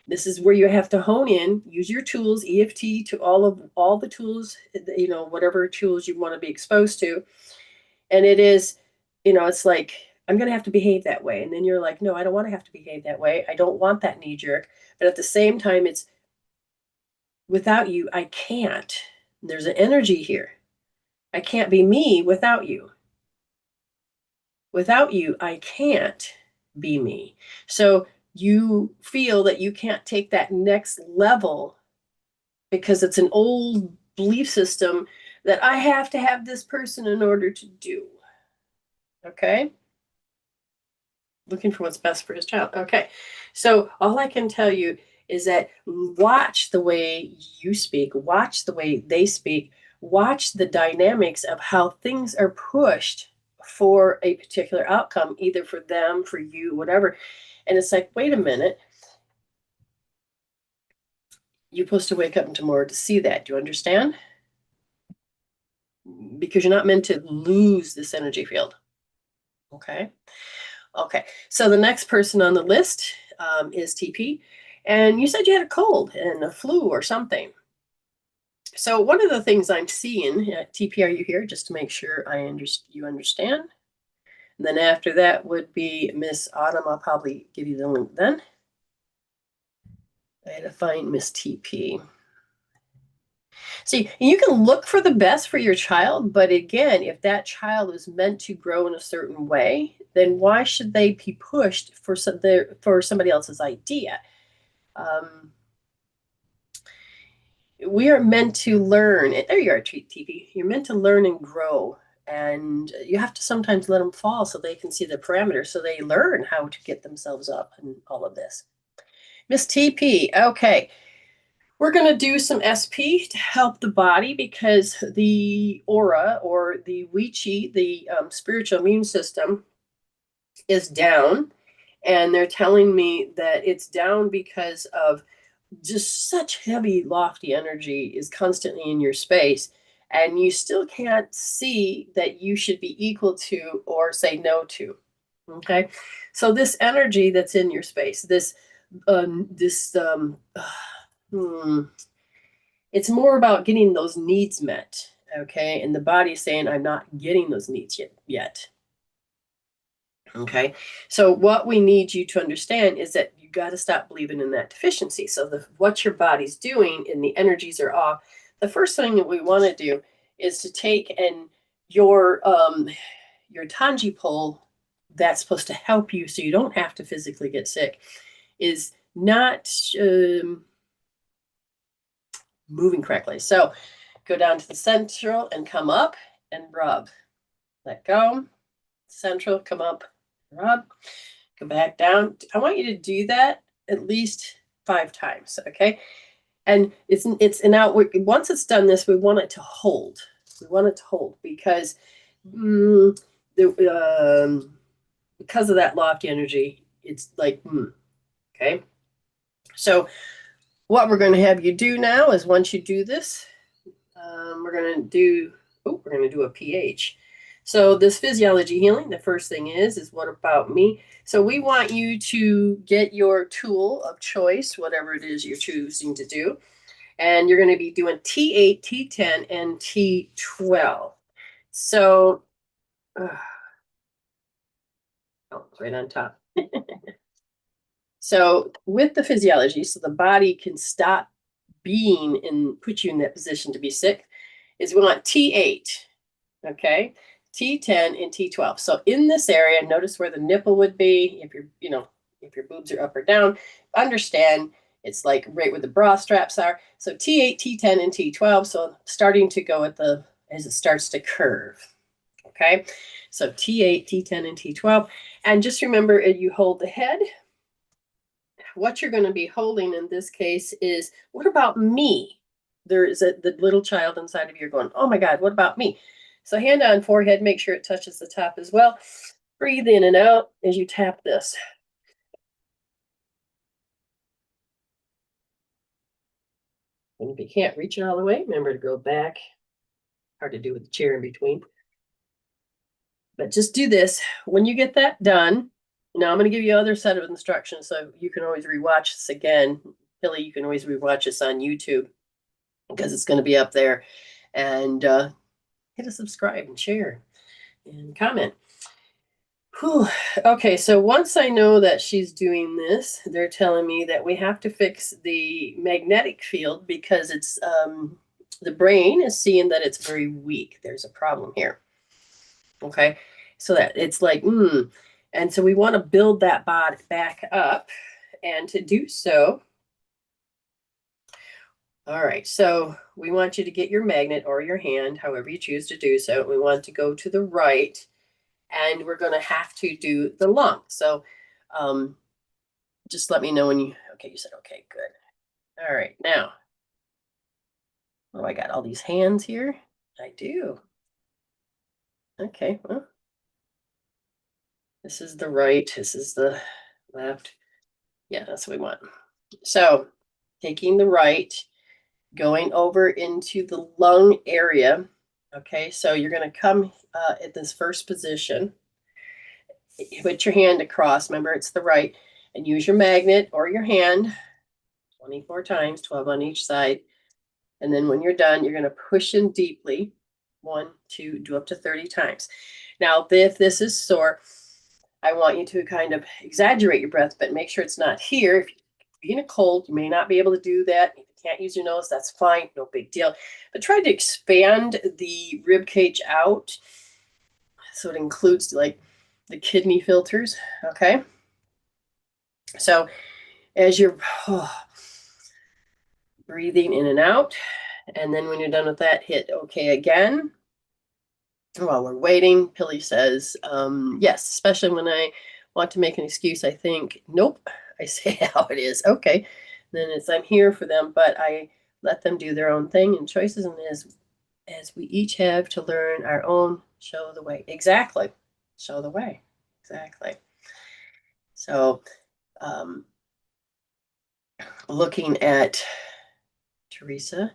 This is where you have to hone in, use your tools, EFT to all the tools, whatever tools you want to be exposed to. And it is, it's like, I'm going to have to behave that way. And then you're like, no, I don't want to have to behave that way. I don't want that knee jerk. But at the same time, it's without you, I can't. There's an energy here. I can't be me without you. Without you, I can't be me. So you feel that you can't take that next level because it's an old belief system that I have to have this person in order to do. Okay? Looking for what's best for his child. Okay. So all I can tell you is that watch the way you speak, watch the way they speak, watch the dynamics of how things are pushed for a particular outcome, either for them, for you, whatever. And it's like, wait a minute. You're supposed to wake up tomorrow to see that. Do you understand? Because you're not meant to lose this energy field. Okay. Okay. So the next person on the list is TP. And you said you had a cold and a flu or something. So one of the things I'm seeing, TP, are you here? Just to make sure you understand. And then after that would be Miss Autumn. I'll probably give you the link then. I had to find Miss TP. See, you can look for the best for your child, but again, if that child is meant to grow in a certain way, then why should they be pushed for somebody else's idea? We are meant to learn. There you are, TV. You're meant to learn and grow, and you have to sometimes let them fall so they can see the parameters, so they learn how to get themselves up and all of this. Miss TP, okay. We're going to do some SP to help the body because the aura or the Wi Chi, the spiritual immune system, is down. And they're telling me that it's down because of just such heavy, lofty energy is constantly in your space. And you still can't see that you should be equal to or say no to. Okay. So this energy that's in your space, it's more about getting those needs met. Okay. And the body's saying, I'm not getting those needs yet. Okay. So what we need you to understand is that you got to stop believing in that deficiency. So what your body's doing and the energies are off. The first thing that we want to do is to take and your tangi pole that's supposed to help you so you don't have to physically get sick is not moving correctly. So go down to the central and come up and rub. Let go. Central, come up, rub. Go back down. I want you to do that at least 5 times, okay? And now once it's done this, we want it to hold. We want it to hold because because of that lofty energy, it's like okay. So what we're going to have you do now is once you do this, we're going to do a pH. So this physiology healing, the first thing is what about me? So we want you to get your tool of choice, whatever it is you're choosing to do. And you're going to be doing T8, T10, and T12. So, oh, it's right on top. So with the physiology, so the body can stop being and put you in that position to be sick, is we want T8, okay? T10 and T12. So in this area, notice where the nipple would be. If if your boobs are up or down, understand it's like right where the bra straps are. So T8, T10, and T12. So starting to go as it starts to curve. Okay. So T8, T10, and T12. And just remember, you hold the head. What you're going to be holding in this case is, what about me? There is the little child inside of you going, oh my God, what about me? So hand on forehead, make sure it touches the top as well. Breathe in and out as you tap this. And if you can't reach it all the way, remember to go back. Hard to do with the chair in between. But just do this. When you get that done, now I'm going to give you another set of instructions so you can always rewatch this again. Billy, you can always rewatch this on YouTube because it's going to be up there. And hit a subscribe and share and comment. Whew. Okay, so once I know that she's doing this, they're telling me that we have to fix the magnetic field because it's the brain is seeing that it's very weak. There's a problem here. Okay, so that it's like, and so we want to build that body back up, and to do so, all right, so we want you to get your magnet or your hand, however you choose to do so. We want to go to the right, and we're going to have to do the lung. So just let me know when okay, you said, okay, good. All right, now, oh, I got all these hands here. I do. Okay, well, this is the right, this is the left. Yeah, that's what we want. So taking the right, going over into the lung area. Okay, so you're going to come at this first position. Put your hand across. Remember, it's the right. And use your magnet or your hand 24 times, 12 on each side. And then when you're done, you're going to push in deeply. 1, 2, do up to 30 times. Now, if this is sore, I want you to kind of exaggerate your breath, but make sure it's not here. If you're in a cold, you may not be able to do that. If you can't use your nose, that's fine. No big deal. But try to expand the rib cage out so it includes like the kidney filters. Okay. So as you're breathing in and out, and then when you're done with that, hit okay again. While we're waiting, Pilly says, yes, especially when I want to make an excuse, I think, nope, I say how it is. Okay. Then it's, I'm here for them, but I let them do their own thing and choices. And as we each have to learn our own, show the way. Exactly. Show the way. Exactly. So, looking at Teresa,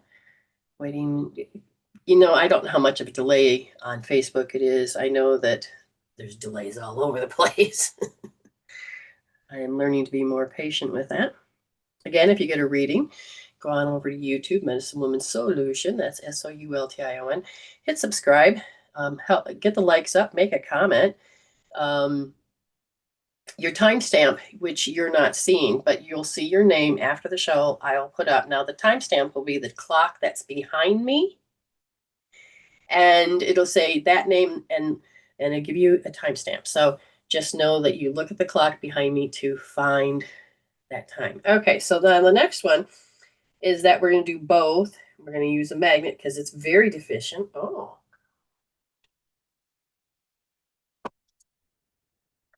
waiting, I don't know how much of a delay on Facebook it is. I know that there's delays all over the place. I am learning to be more patient with that. Again, if you get a reading, go on over to YouTube, Medicine Woman Soultion. That's Soultion. Hit subscribe. Get the likes up. Make a comment. Your timestamp, which you're not seeing, but you'll see your name after the show. I'll put up. Now, the timestamp will be the clock that's behind me. And it'll say that name and it'll give you a timestamp. So just know that you look at the clock behind me to find that time. Okay, so then the next one is that we're going to do both. We're going to use a magnet because it's very deficient. Oh.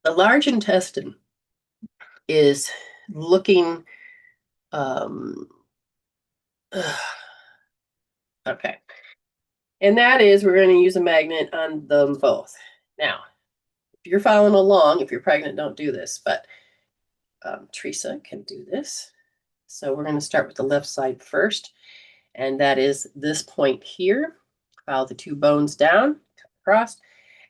The large intestine is looking, okay. And that is, we're going to use a magnet on them both. Now, if you're following along, if you're pregnant, don't do this, but Teresa can do this. So we're going to start with the left side first, and that is this point here. Follow the 2 bones down, cut across,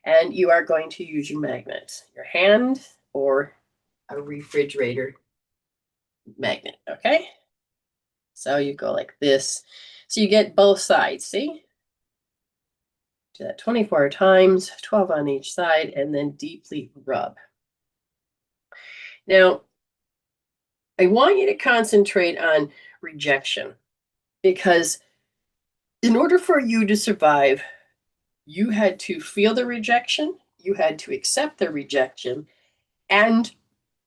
and you are going to use your magnet, your hand or a refrigerator magnet, okay? So you go like this. So you get both sides, see? Do that 24 times, 12 on each side, and then deeply rub. Now, I want you to concentrate on rejection, because in order for you to survive, you had to feel the rejection, you had to accept the rejection, and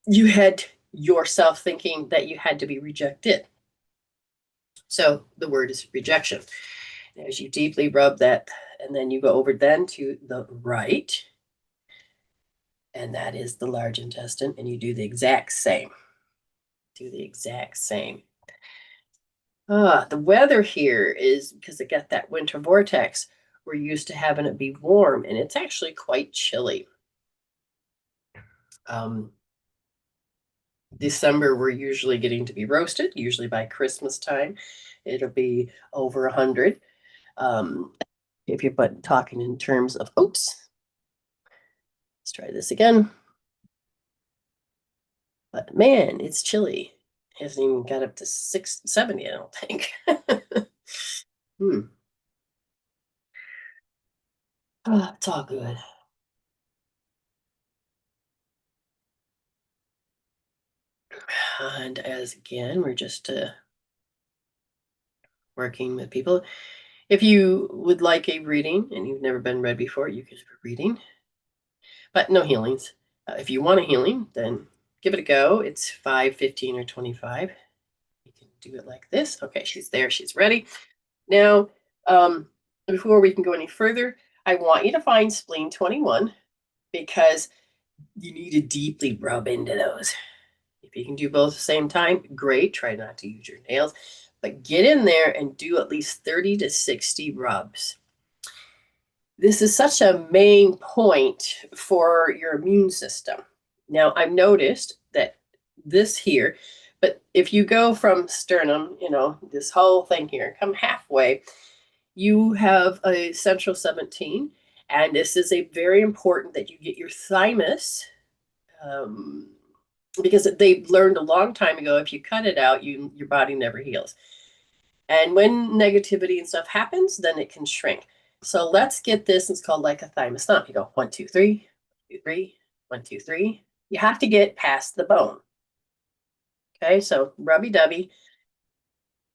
you had yourself thinking that you had to be rejected. So the word is rejection. As you deeply rub that, and then you go over then to the right, and that is the large intestine, and you do the exact same. Do the exact same. The weather here is, because it got that winter vortex, we're used to having it be warm, and it's actually quite chilly. December, we're usually getting to be roasted. Usually by Christmas time, it'll be over 100. If you're talking in terms of, oops, let's try this again. But man, it's chilly. It hasn't even got up to 70, I don't think. Oh, it's all good. And as again, we're just working with people. If you would like a reading and you've never been read before, you can have a reading, but no healings. If you want a healing, then give it a go. It's 5, 15, or 25. You can do it like this. Okay, she's there. She's ready. Now, before we can go any further, I want you to find spleen 21, because you need to deeply rub into those. If you can do both at the same time, great. Try not to use your nails, but get in there and do at least 30 to 60 rubs. This is such a main point for your immune system. Now, I've noticed that this here, but if you go from sternum, this whole thing here, come halfway, you have a central 17, and this is a very important that you get your thymus, because they learned a long time ago, if you cut it out, your body never heals. And when negativity and stuff happens, then it can shrink. So let's get this. It's called like a thymus thump. You go 1, 2, 3, 1, 2, 3, 1, 2, 3. You have to get past the bone. Okay, so rubby-dubby,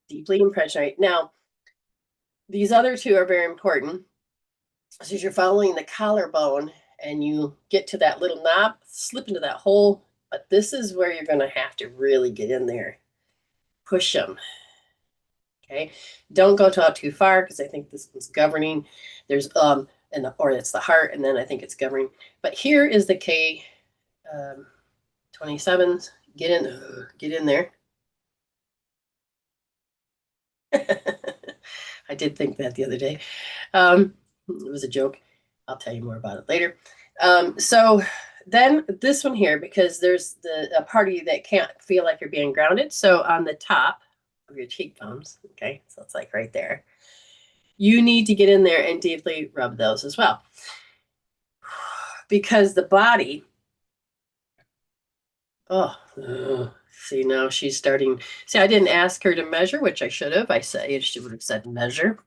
deeply impregnate. Now, these other two are very important. So as you're following the collarbone and you get to that little knob, slip into that hole. But this is where you're going to have to really get in there. Push them. Okay, don't go too far, because I think this is governing. There's or it's the heart, and then I think it's governing. But here is the K 27s. Get in there. I did think that the other day. It was a joke. I'll tell you more about it later. So then this one here, because there's a part of you that can't feel like you're being grounded. So on the top of your cheekbones, okay, so it's like right there, you need to get in there and deeply rub those as well. Because the body, see, now she's starting. See, I didn't ask her to measure, which I should have. She would have said measure.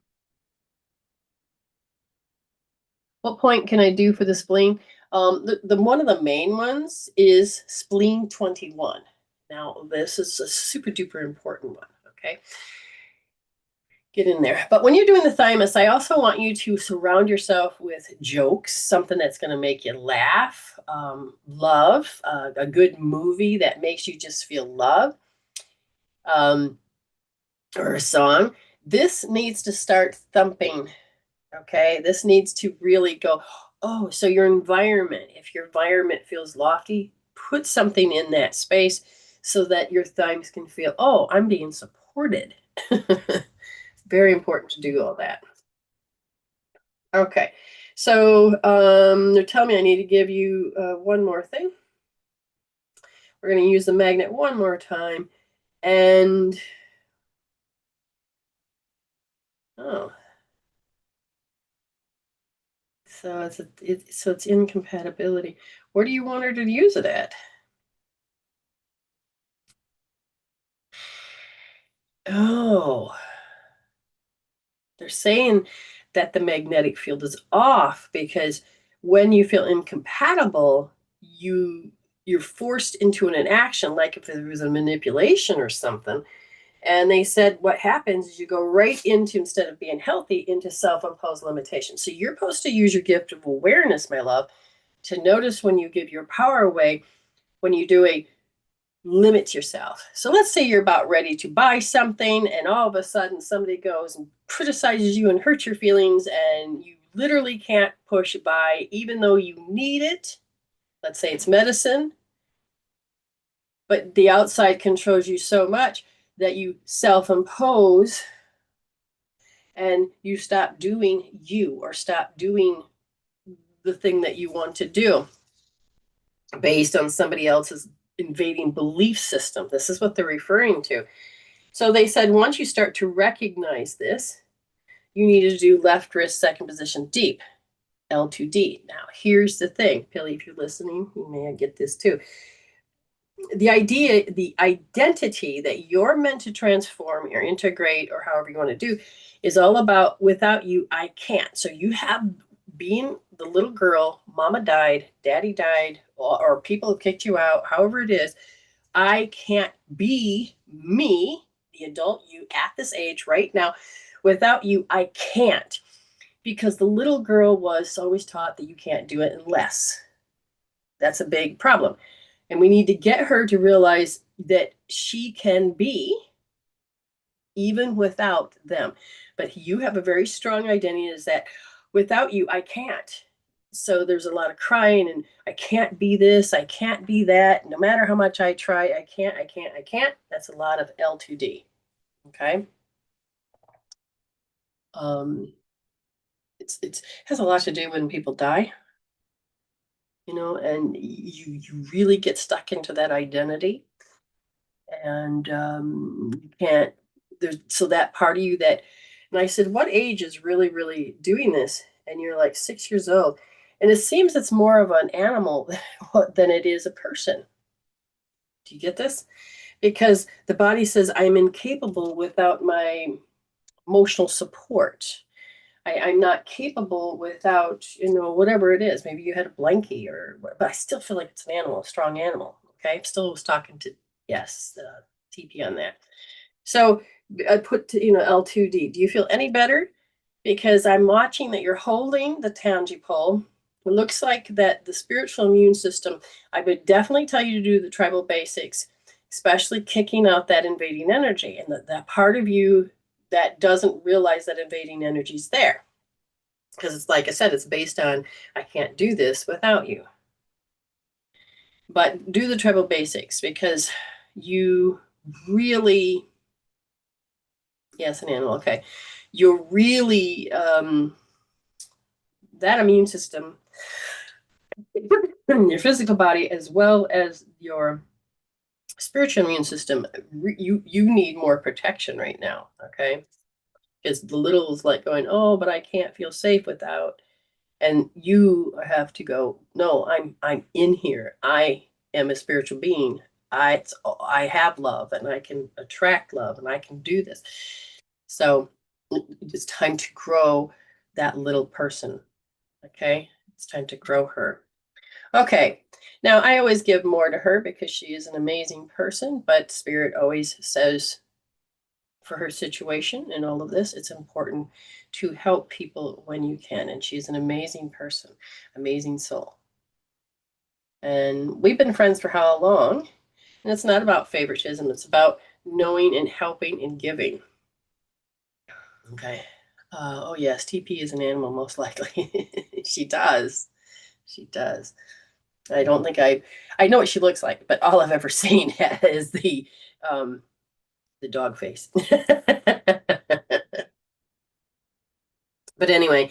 What point can I do for the spleen? The one of the main ones is spleen 21. Now, this is a super duper important one, okay? Get in there. But when you're doing the thymus, I also want you to surround yourself with jokes, something that's going to make you laugh, love, a good movie that makes you just feel love, or a song. This needs to start thumping. Okay, this needs to really go, oh, so your environment, if your environment feels lofty, put something in that space so that your thymus can feel, oh, I'm being supported. Very important to do all that. Okay, so they're telling me I need to give you one more thing. We're going to use the magnet one more time, and oh, so it's incompatibility. Where do you want her to use it at? Oh, they're saying that the magnetic field is off because when you feel incompatible, you you're forced into an action, like if it was a manipulation or something. And they said what happens is you go right into, instead of being healthy, into self-imposed limitation. So you're supposed to use your gift of awareness, my love, to notice when you give your power away, when you do a limit yourself. So let's say you're about ready to buy something and all of a sudden somebody goes and criticizes you and hurts your feelings and you literally can't push buy even though you need it. Let's say it's medicine, but the outside controls you so much that you self-impose and you stop doing you, or stop doing the thing that you want to do based on somebody else's invading belief system. This is what they're referring to. So they said once you start to recognize this, you need to do left wrist second position deep, L2D. Now, here's the thing, Pilly, if you're listening, you may get this too. The idea, the identity that you're meant to transform or integrate or however you want to do is all about without you, I can't. So you have being the little girl, mama died, daddy died, or people have kicked you out, however it is, I can't be me, the adult you at this age right now. Without you, I can't. Because the little girl was always taught that you can't do it unless. That's a big problem. And we need to get her to realize that she can be even without them. But you have a very strong identity is that without you, I can't. So there's a lot of crying and I can't be this, I can't be that. No matter how much I try, I can't. That's a lot of L2D. Okay. It's has a lot to do when people die, and you really get stuck into that identity, and you can't. There's so that part of you that, and I said, what age is really really doing this? And you're like 6 years old, and it seems it's more of an animal than it is a person. Do you get this? Because the body says I'm incapable without my emotional support. I'm not capable without, whatever it is. Maybe you had a blankie but I still feel like it's an animal, a strong animal. Okay. I still was talking to, yes, TP on that. So I put, L2D. Do you feel any better? Because I'm watching that you're holding the tangy pole. It looks like that the spiritual immune system, I would definitely tell you to do the tribal basics, especially kicking out that invading energy and that part of you that doesn't realize that invading energy is there. Because it's like I said, it's based on I can't do this without you. But do the tribal basics because you really, yes, an animal, okay. You're really, that immune system, your physical body, as well as your spiritual immune system, you need more protection right now, okay? Because the little is like going, oh, but I can't feel safe without. And you have to go, no, I'm in here. I am a spiritual being. I have love and I can attract love and I can do this. So it's time to grow that little person. Okay. It's time to grow her. Okay. Now I always give more to her because she is an amazing person, but Spirit always says for her situation and all of this, it's important to help people when you can. And she's an amazing person, amazing soul. And we've been friends for how long? And it's not about favoritism, it's about knowing and helping and giving. Okay. Oh, yes, TP is an animal, most likely. She does. She does. I don't think I know what she looks like, but all I've ever seen is the dog face. But anyway,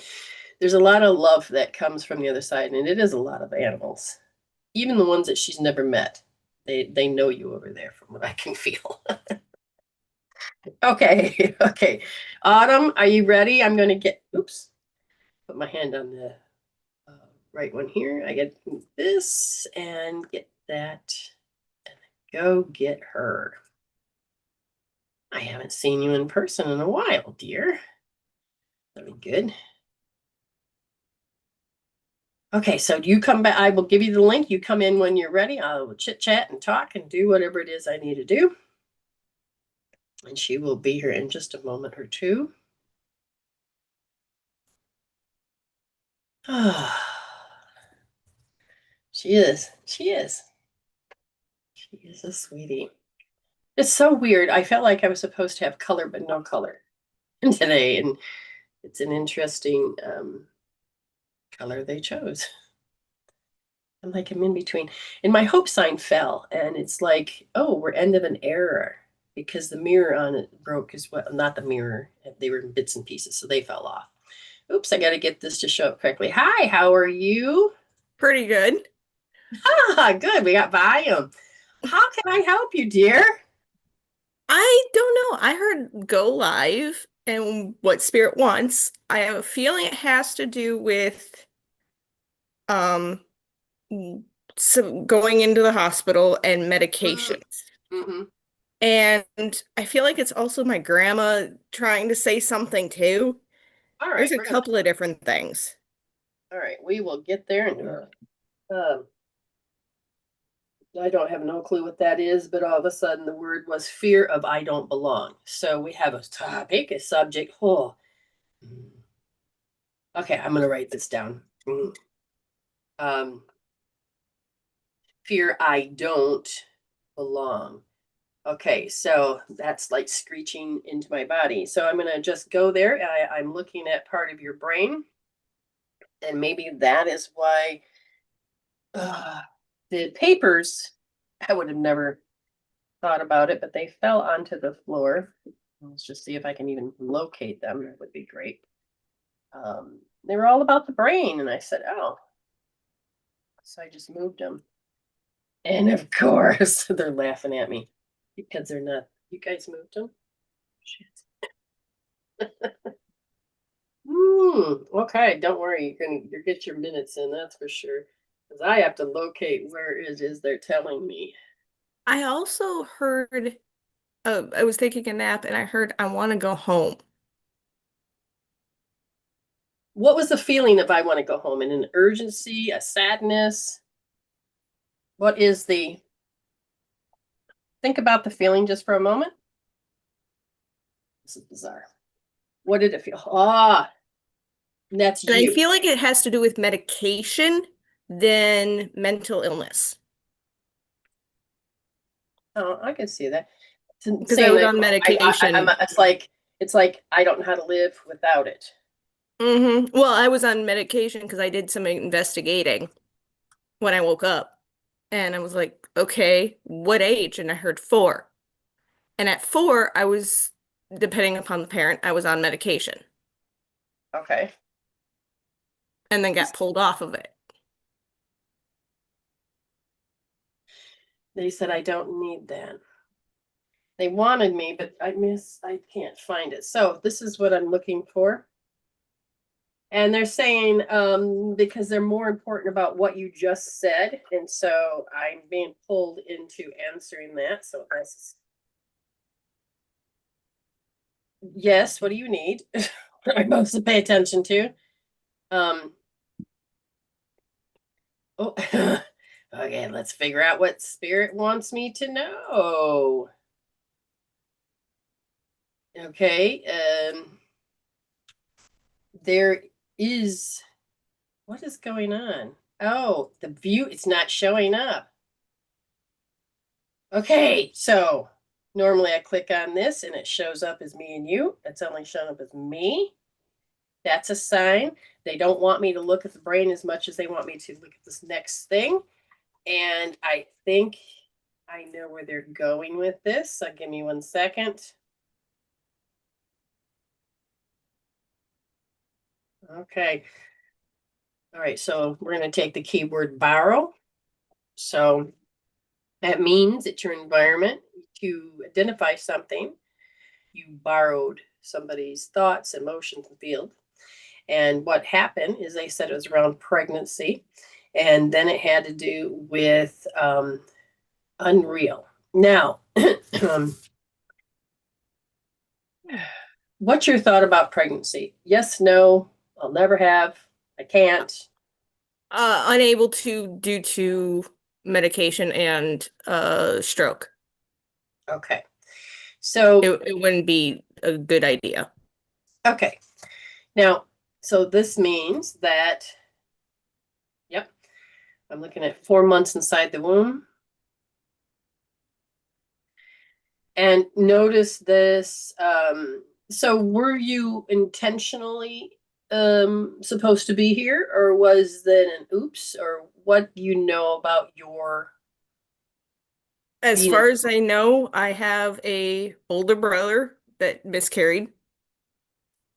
there's a lot of love that comes from the other side, and it is a lot of animals, even the ones that she's never met. They know you over there, from what I can feel. Okay, okay. Autumn, are you ready? I'm going to put my hand on the right one here. I get this and get that, and go get her. I haven't seen you in person in a while, dear. That'll be good. Okay, so you come back. I will give you the link. You come in when you're ready. I will chit chat and talk and do whatever it is I need to do. And she will be here in just a moment or two. She is. She is. She is a sweetie. It's so weird. I felt like I was supposed to have color, but no color today. And it's an interesting color they chose. I'm like, I'm in between. And my hope sign fell. And it's like, oh, we're end of an era because the mirror on it broke as well. Not the mirror. They were in bits and pieces, so they fell off. Oops, I got to get this to show up correctly. Hi, how are you? Pretty good. Ah, good. We got volume. How can I help you, dear? I don't know. I heard go live and what spirit wants. I have a feeling it has to do with um some going into the hospital and medications. Mm-hmm. And I feel like it's also my grandma trying to say something too. All There's right, a we're gonna. couple of different things. All right, we will get there. And I don't have no clue what that is, but all of a sudden the word was fear of I don't belong. So we have a topic, a subject. Oh, okay, I'm gonna write this down. Um, fear I don't belong. Okay, so that's like screeching into my body. So I'm gonna just go there. I'm looking at part of your brain, and maybe that is why the papers. I would have never thought about it, but they fell onto the floor. Let's just see if I can even locate them. That would be great. They were all about the brain, and I said, "Oh," so I just moved them. And of course, they're laughing at me because they're not. You guys moved them. Shit. Okay, don't worry. You'll get your minutes in. That's for sure. Because I have to locate where it is they're telling me. I also heard I was taking a nap and I heard I want to go home. What was the feeling of I want to go home? In an urgency, a sadness? What is the think about the feeling just for a moment? This is bizarre. What did it feel? Ah, that's And I you. feel like it has to do with medication than mental illness. Oh, I can see that. Because I Saying was that on I'm medication. it's like I don't know how to live without it. Well, I was on medication because I did some investigating when I woke up. And I was like, okay, what age? And I heard 4. And at 4, I was, depending upon the parent, I was on medication Okay. and then got pulled off of it. They said I don't need that. They wanted me, but I can't find it. So this is what I'm looking for. And they're saying because they're more important about what you just said. And so I'm being pulled into answering that. So that's yes, what do you need? I'm supposed to pay attention to. Um, oh, okay, let's figure out what spirit wants me to know. Okay, there is what is going on? Oh, the view, it's not showing up. Okay, so normally I click on this and it shows up as me and you. It's only showing up as me. That's a sign. They don't want me to look at the brain as much as they want me to look at this next thing. And I think I know where they're going with this. So give me 1 second. Okay. All right. So we're going to take the keyword borrow. So that means it's your environment to identify something. You borrowed somebody's thoughts, emotions, and field. And what happened is they said it was around pregnancy. And then it had to do with unreal. Now, what's your thought about pregnancy? Yes, no, I'll never have, I can't. Unable to due to medication and stroke. Okay. So, It wouldn't be a good idea. okay. Now, so this means that, yep, I'm looking at 4 months inside the womb. And notice this. So were you intentionally supposed to be here, or was that an oops, or what do you know about your As being? far as I know, I have a older brother that miscarried,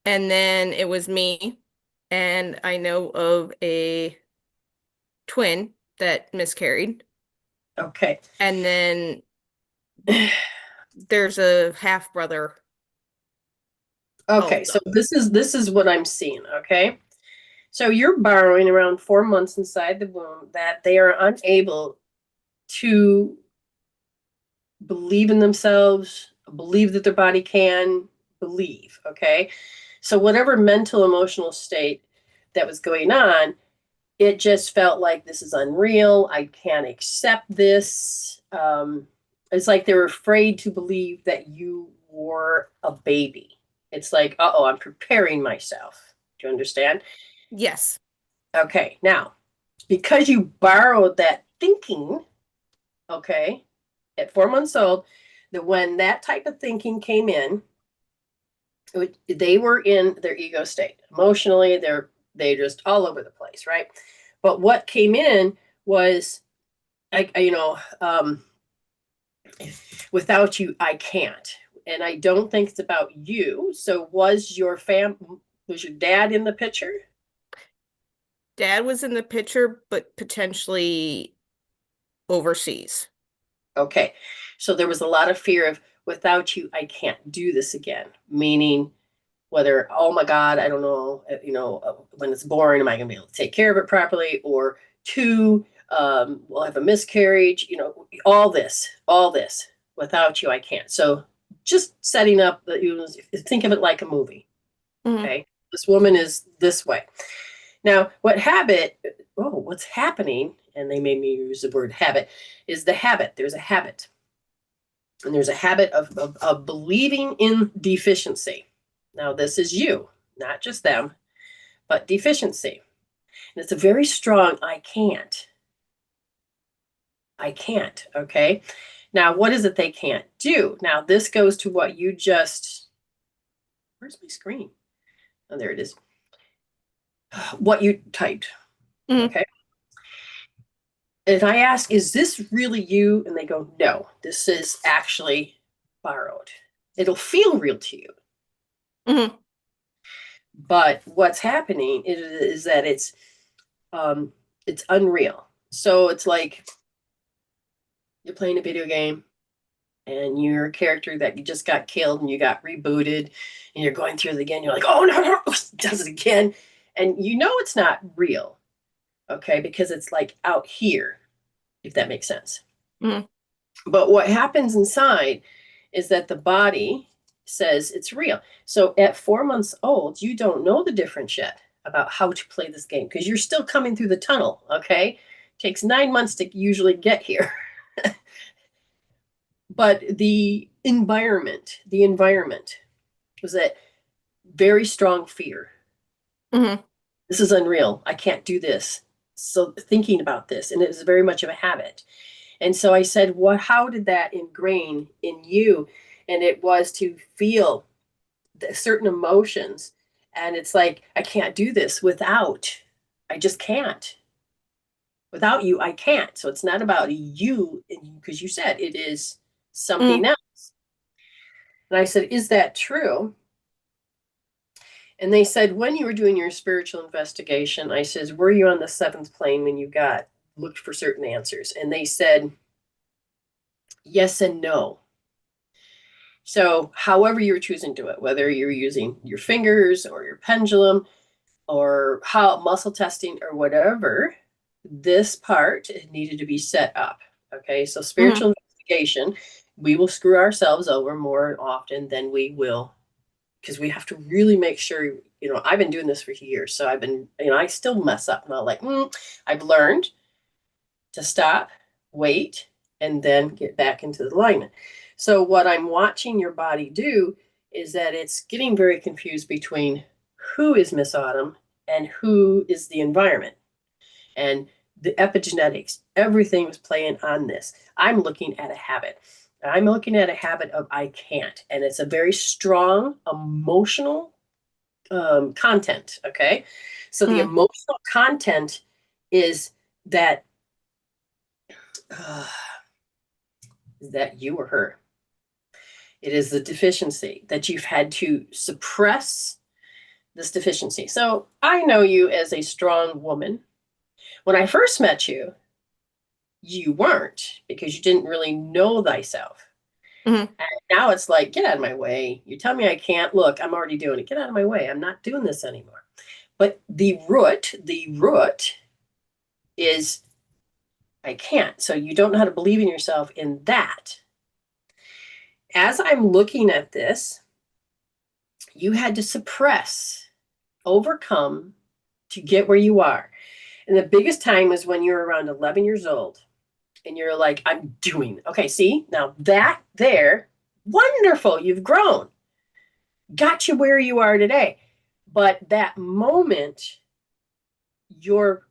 and then it was me, and I know of a twin that miscarried, Okay. and then there's a half brother Okay, also. so this is what I'm seeing, okay? So you're borrowing around 4 months inside the womb that they are unable to believe in themselves, believe that their body can believe, okay? So whatever mental emotional state that was going on, it just felt like this is unreal. I can't accept this. It's like they were afraid to believe that you were a baby. It's like, uh-oh, I'm preparing myself. Do you understand? Yes. Okay, now, because you borrowed that thinking, okay, at 4 months old, that when that type of thinking came in, they were in their ego state. Emotionally, they just all over the place, right? But what came in was, without you, I can't. And I don't think it's about you. So was your dad in the picture? Dad was in the picture, but potentially overseas. Okay. So there was a lot of fear of without you, I can't do this again. Meaning whether, oh my God, I don't know, when it's boring, am I going to be able to take care of it properly? Or two, we'll have a miscarriage, all this, without you, I can't. So just setting up think of it like a movie. Mhm. Okay. This woman is this way. Now, what's happening, and they made me use the word habit, is the habit. There's a habit. And there's a habit of believing in deficiency. Now, this is you, not just them, but deficiency. And it's a very strong I can't. I can't. Okay. Now, what is it they can't do? Now, this goes to what you just, where's my screen? Oh, there it is. What you typed. Mhm. Okay. And I ask, is this really you? And they go, no, this is actually borrowed. It'll feel real to you. Mhm. But what's happening is that it's unreal. So it's like you're playing a video game and you're a character that you just got killed and you got rebooted and you're going through it again. You're like, oh no, does it again. And you know it's not real, okay, because it's like out here, if that makes sense. Mhm. But what happens inside is that the body says it's real. So at 4 months old, you don't know the difference yet about how to play this game because you're still coming through the tunnel, okay? Takes 9 months to usually get here. But the environment was that very strong fear. Mhm. This is unreal. I can't do this. So thinking about this, and it was very much of a habit. And so I said, how did that ingrain in you? And it was to feel certain emotions. And it's like, I can't do this I just can't. Without you, I can't. So it's not about you, because you said it is something Mhm. else. And I said, is that true? And they said, when you were doing your spiritual investigation, I says, were you on the seventh plane when you looked for certain answers? And they said, yes and no. So, however you're choosing to do it, whether you're using your fingers or your pendulum or how muscle testing or whatever, this part needed to be set up. Okay, so Mhm. spiritual investigation, we will screw ourselves over more often than we will because we have to really make sure, I've been doing this for years. So I've been, I still mess up. Not like, I've learned to stop, wait, and then get back into the alignment. So what I'm watching your body do is that it's getting very confused between who is Miss Autumn and who is the environment. And the epigenetics, everything was playing on this. I'm looking at a habit. I'm looking at a habit of I can't. And it's a very strong emotional content. Okay. So the emotional content is that you or her. It is the deficiency that you've had to suppress this deficiency. So I know you as a strong woman. When I first met you, you weren't, because you didn't really know thyself. And now it's like, get out of my way. You tell me I can't. Look, I'm already doing it. Get out of my way. I'm not doing this anymore. But the root is I can't. So you don't know how to believe in yourself in that. As I'm looking at this, you had to suppress, overcome to get where you are. And the biggest time is when you're around 11 years old and you're like, I'm doing. Okay, see, now that there, wonderful, you've grown. Got you where you are today. But that moment, your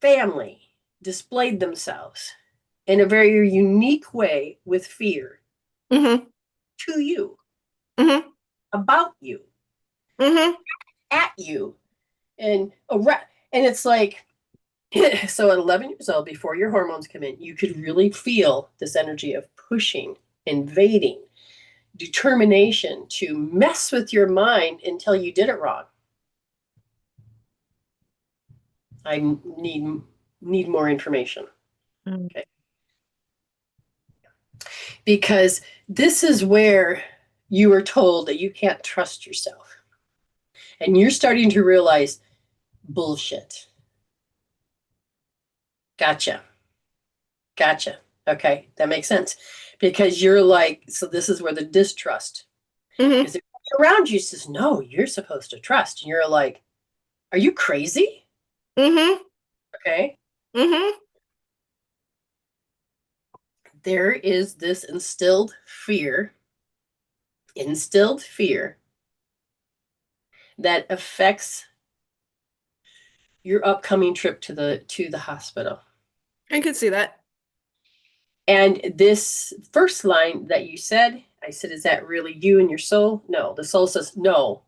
family displayed themselves in a very unique way with fear to you, about you, at you, and it's like, so at 11 years old, before your hormones come in, you could really feel this energy of pushing, invading, determination to mess with your mind until you did it wrong. I need more information. Okay. Because this is where you were told that you can't trust yourself. And you're starting to realize bullshit. Gotcha. Okay, that makes sense. Because you're like, so this is where the distrust. Because if around you says, no, you're supposed to trust. And you're like, are you crazy? Okay. There is this instilled fear that affects your upcoming trip to the hospital. I could see that. And this first line that you said, I said, is that really you and your soul? No, the soul says, no.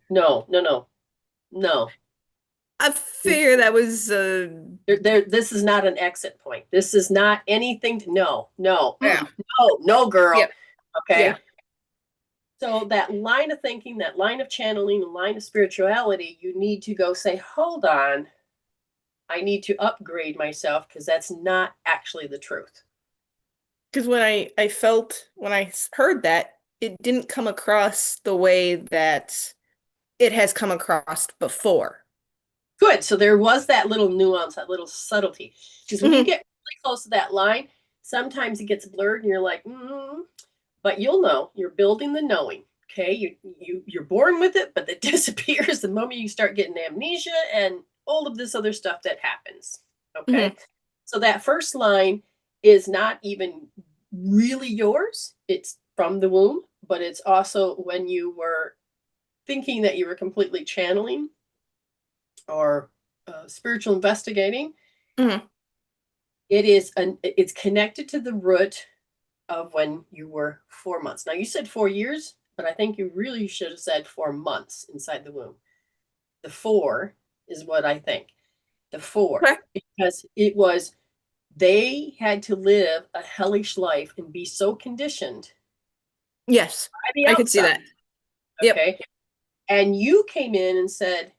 I figure that was this is not an exit point. This is not anything to no, girl. Yep. Okay. Yeah. So that line of thinking, that line of channeling, the line of spirituality, you need to go say, hold on, I need to upgrade myself because that's not actually the truth. Because when I felt, when I heard that, it didn't come across the way that it has come across before. Good. So there was that little nuance, that little subtlety. Because when you get really close to that line, sometimes it gets blurred and you're like, but you'll know. You're building the knowing. Okay. You're born with it, but it disappears the moment you start getting amnesia and all of this other stuff that happens. Okay. So that first line is not even really yours. It's from the womb, but it's also when you were thinking that you were completely channeling or spiritual investigating. It's connected to the root of when you were 4 months. Now you said 4 years, but I think you really should have said 4 months inside the womb. The 4 is what I think. The 4, because it was, they had to live a hellish life and be so conditioned. Yes, I could see that. Okay. Yep. And you came in and said,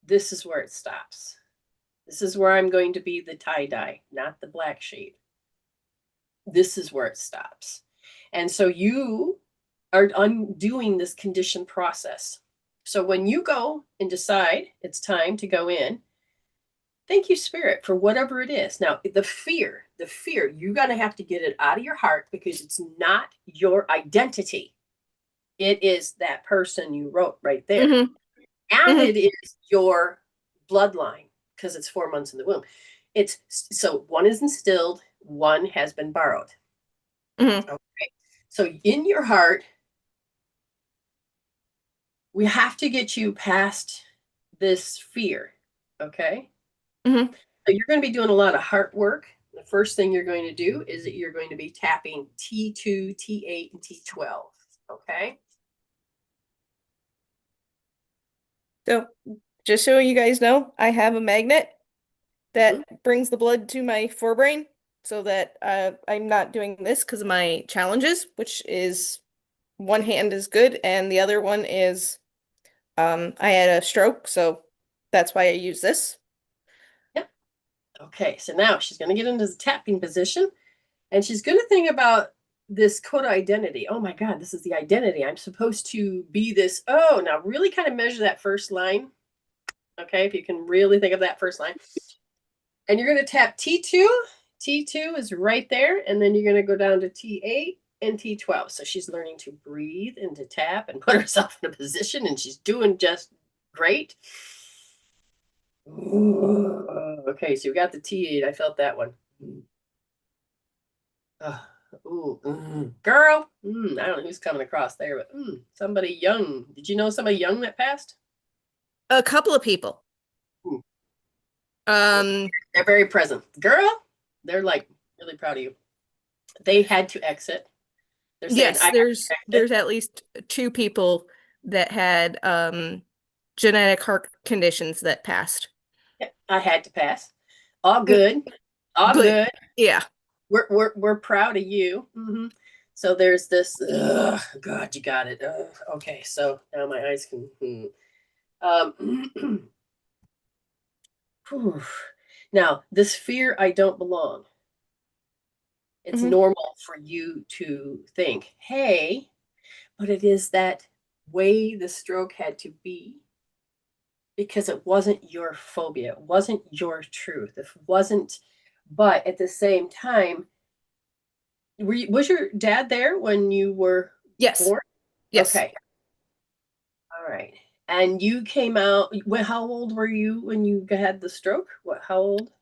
this is where it stops. This is where I'm going to be the tie-dye, not the black sheep. This is where it stops. And so you are undoing this conditioned process. So when you go and decide it's time to go in, thank you, Spirit, for whatever it is. Now, the fear, you're going to have to get it out of your heart because it's not your identity. It is that person you wrote right there. Mhm. And Mhm. it is your bloodline because it's 4 months in the womb. It's so one is instilled, one has been borrowed. Mhm. Okay. So in your heart, we have to get you past this fear. Okay. Mhm. So you're going to be doing a lot of heart work. The first thing you're going to do is that you're going to be tapping T2, T8, and T12. Okay. So, just so you guys know, I have a magnet Mhm. that brings the blood to my forebrain so that I'm not doing this because of my challenges, which is one hand is good and the other one is I had a stroke, so that's why I use this. Yep. Okay. So now she's going to get into the tapping position. And she's going to think about this code identity. Oh my God, this is the identity. I'm supposed to be this. Oh, now really kind of measure that first line. Okay, if you can really think of that first line. And you're going to tap T2. T2 is right there. And then you're going to go down to T8 and T12. So she's learning to breathe and to tap and put herself in a position. And she's doing just great. Okay, so we got the T8. I felt that one. Ooh, girl. I don't know who's coming across there, but somebody young. Did you know somebody young that passed? A couple of people. Ooh, Um, they're very present. Girl, they're like really proud of you. They had to exit. They're saying, I yes, have to there's exit. at least two people that had genetic heart conditions that passed. Yeah, I had to pass. All Mm, good. All good. good. Yeah. We're proud of you. So there's this. God, you got it. Okay, so now my eyes can. Now, this fear I don't belong. It's Hmm. normal for you to think, hey, but it is that way the stroke had to be because it wasn't your phobia. It wasn't your truth. It wasn't, but at the same time, was your dad there when you were Yes. born? Yes. Okay. All right. And you came out, how old were you when you had the stroke? How old?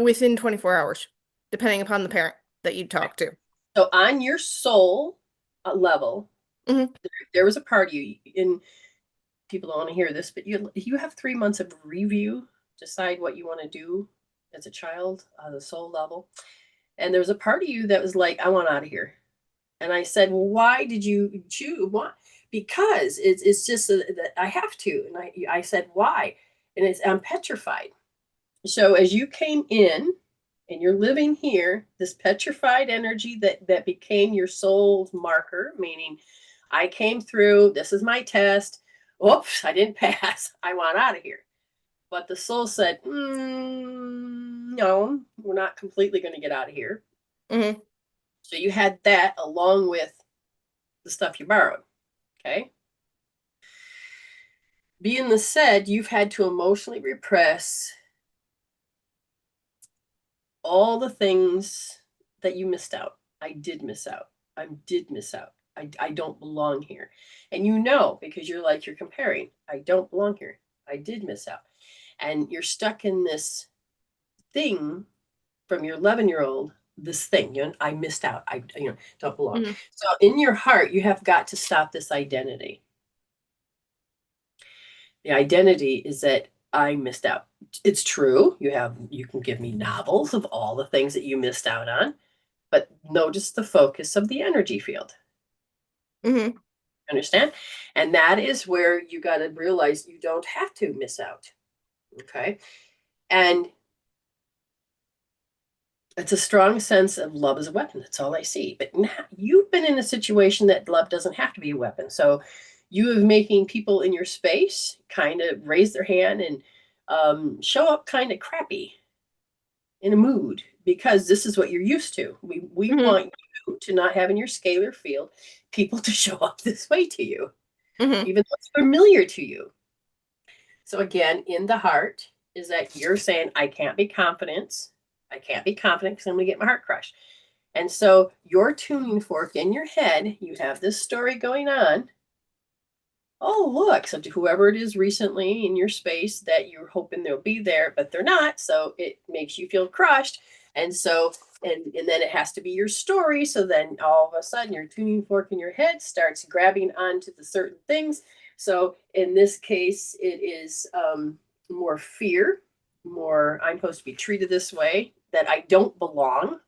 Within 24 hours, depending upon the parent that you talk to. So on your soul level, Hmm. there was a part of you, and people don't want to hear this, but you have 3 months of review, decide what you want to do as a child on the soul level. And there was a part of you that was like, I want out of here. And I said, well, why did you choose? Why? Because it's just that I have to. And I said, why? And I'm petrified. So as you came in and you're living here, this petrified energy that became your soul's marker, meaning I came through, this is my test. Oops, I didn't pass. I want out of here. But the soul said, no, we're not completely going to get out of here. Hmm. So you had that along with the stuff you borrowed. Okay. Being the said, you've had to emotionally repress all the things that you missed out. I did miss out. I did miss out. I don't belong here. And you know, because you're comparing, I don't belong here. I did miss out. And you're stuck in this thing from your 11-year-old, this thing, I missed out. I don't belong. Hmm. So in your heart, you have got to stop this identity. The identity is that I missed out. It's true. You can give me novels of all the things that you missed out on, but notice the focus of the energy field. Hmm. Understand? And that is where you got to realize you don't have to miss out. Okay. And it's a strong sense of love as a weapon. That's all I see. But now you've been in a situation that love doesn't have to be a weapon. So you have making people in your space kind of raise their hand and show up kind of crappy in a mood because this is what you're used to. We Hmm. want you to not have in your scalar field people to show up this way to you, Hmm. even though it's familiar to you. So again, in the heart is that you're saying, I can't be confident. I can't be confident because I'm going to get my heart crushed. And so your tuning fork in your head, you have this story going on. oh, look, so to whoever it is recently in your space that you're hoping they'll be there, but they're not. So it makes you feel crushed. And so, and then it has to be your story. So then all of a sudden your tuning fork in your head starts grabbing onto the certain things. So in this case, it is more fear, more I'm supposed to be treated this way, that I don't belong.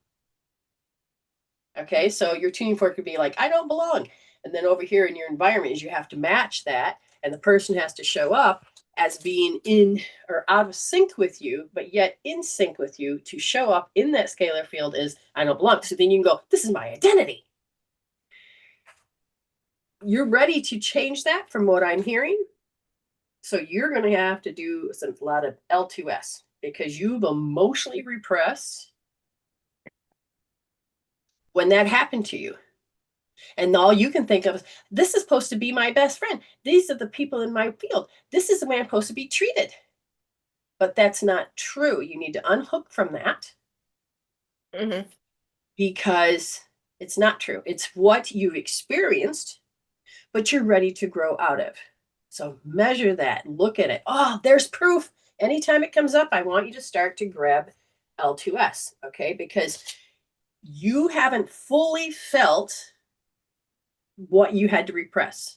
Okay, so your tuning fork could be like, I don't belong. And then over here in your environment is you have to match that. And the person has to show up as being in or out of sync with you, but yet in sync with you to show up in that scalar field is I don't belong. So then you can go, this is my identity. You're ready to change that from what I'm hearing. So you're going to have to do a lot of L2S because you've emotionally repressed when that happened to you. And all you can think of is, this is supposed to be my best friend. These are the people in my field. This is the way I'm supposed to be treated. But that's not true. You need to unhook from that because it's not true. It's what you've experienced, but you're ready to grow out of. So measure that, look at it. Oh, there's proof. Anytime it comes up, I want you to start to grab L2S, okay? Because you haven't fully felt what you had to repress.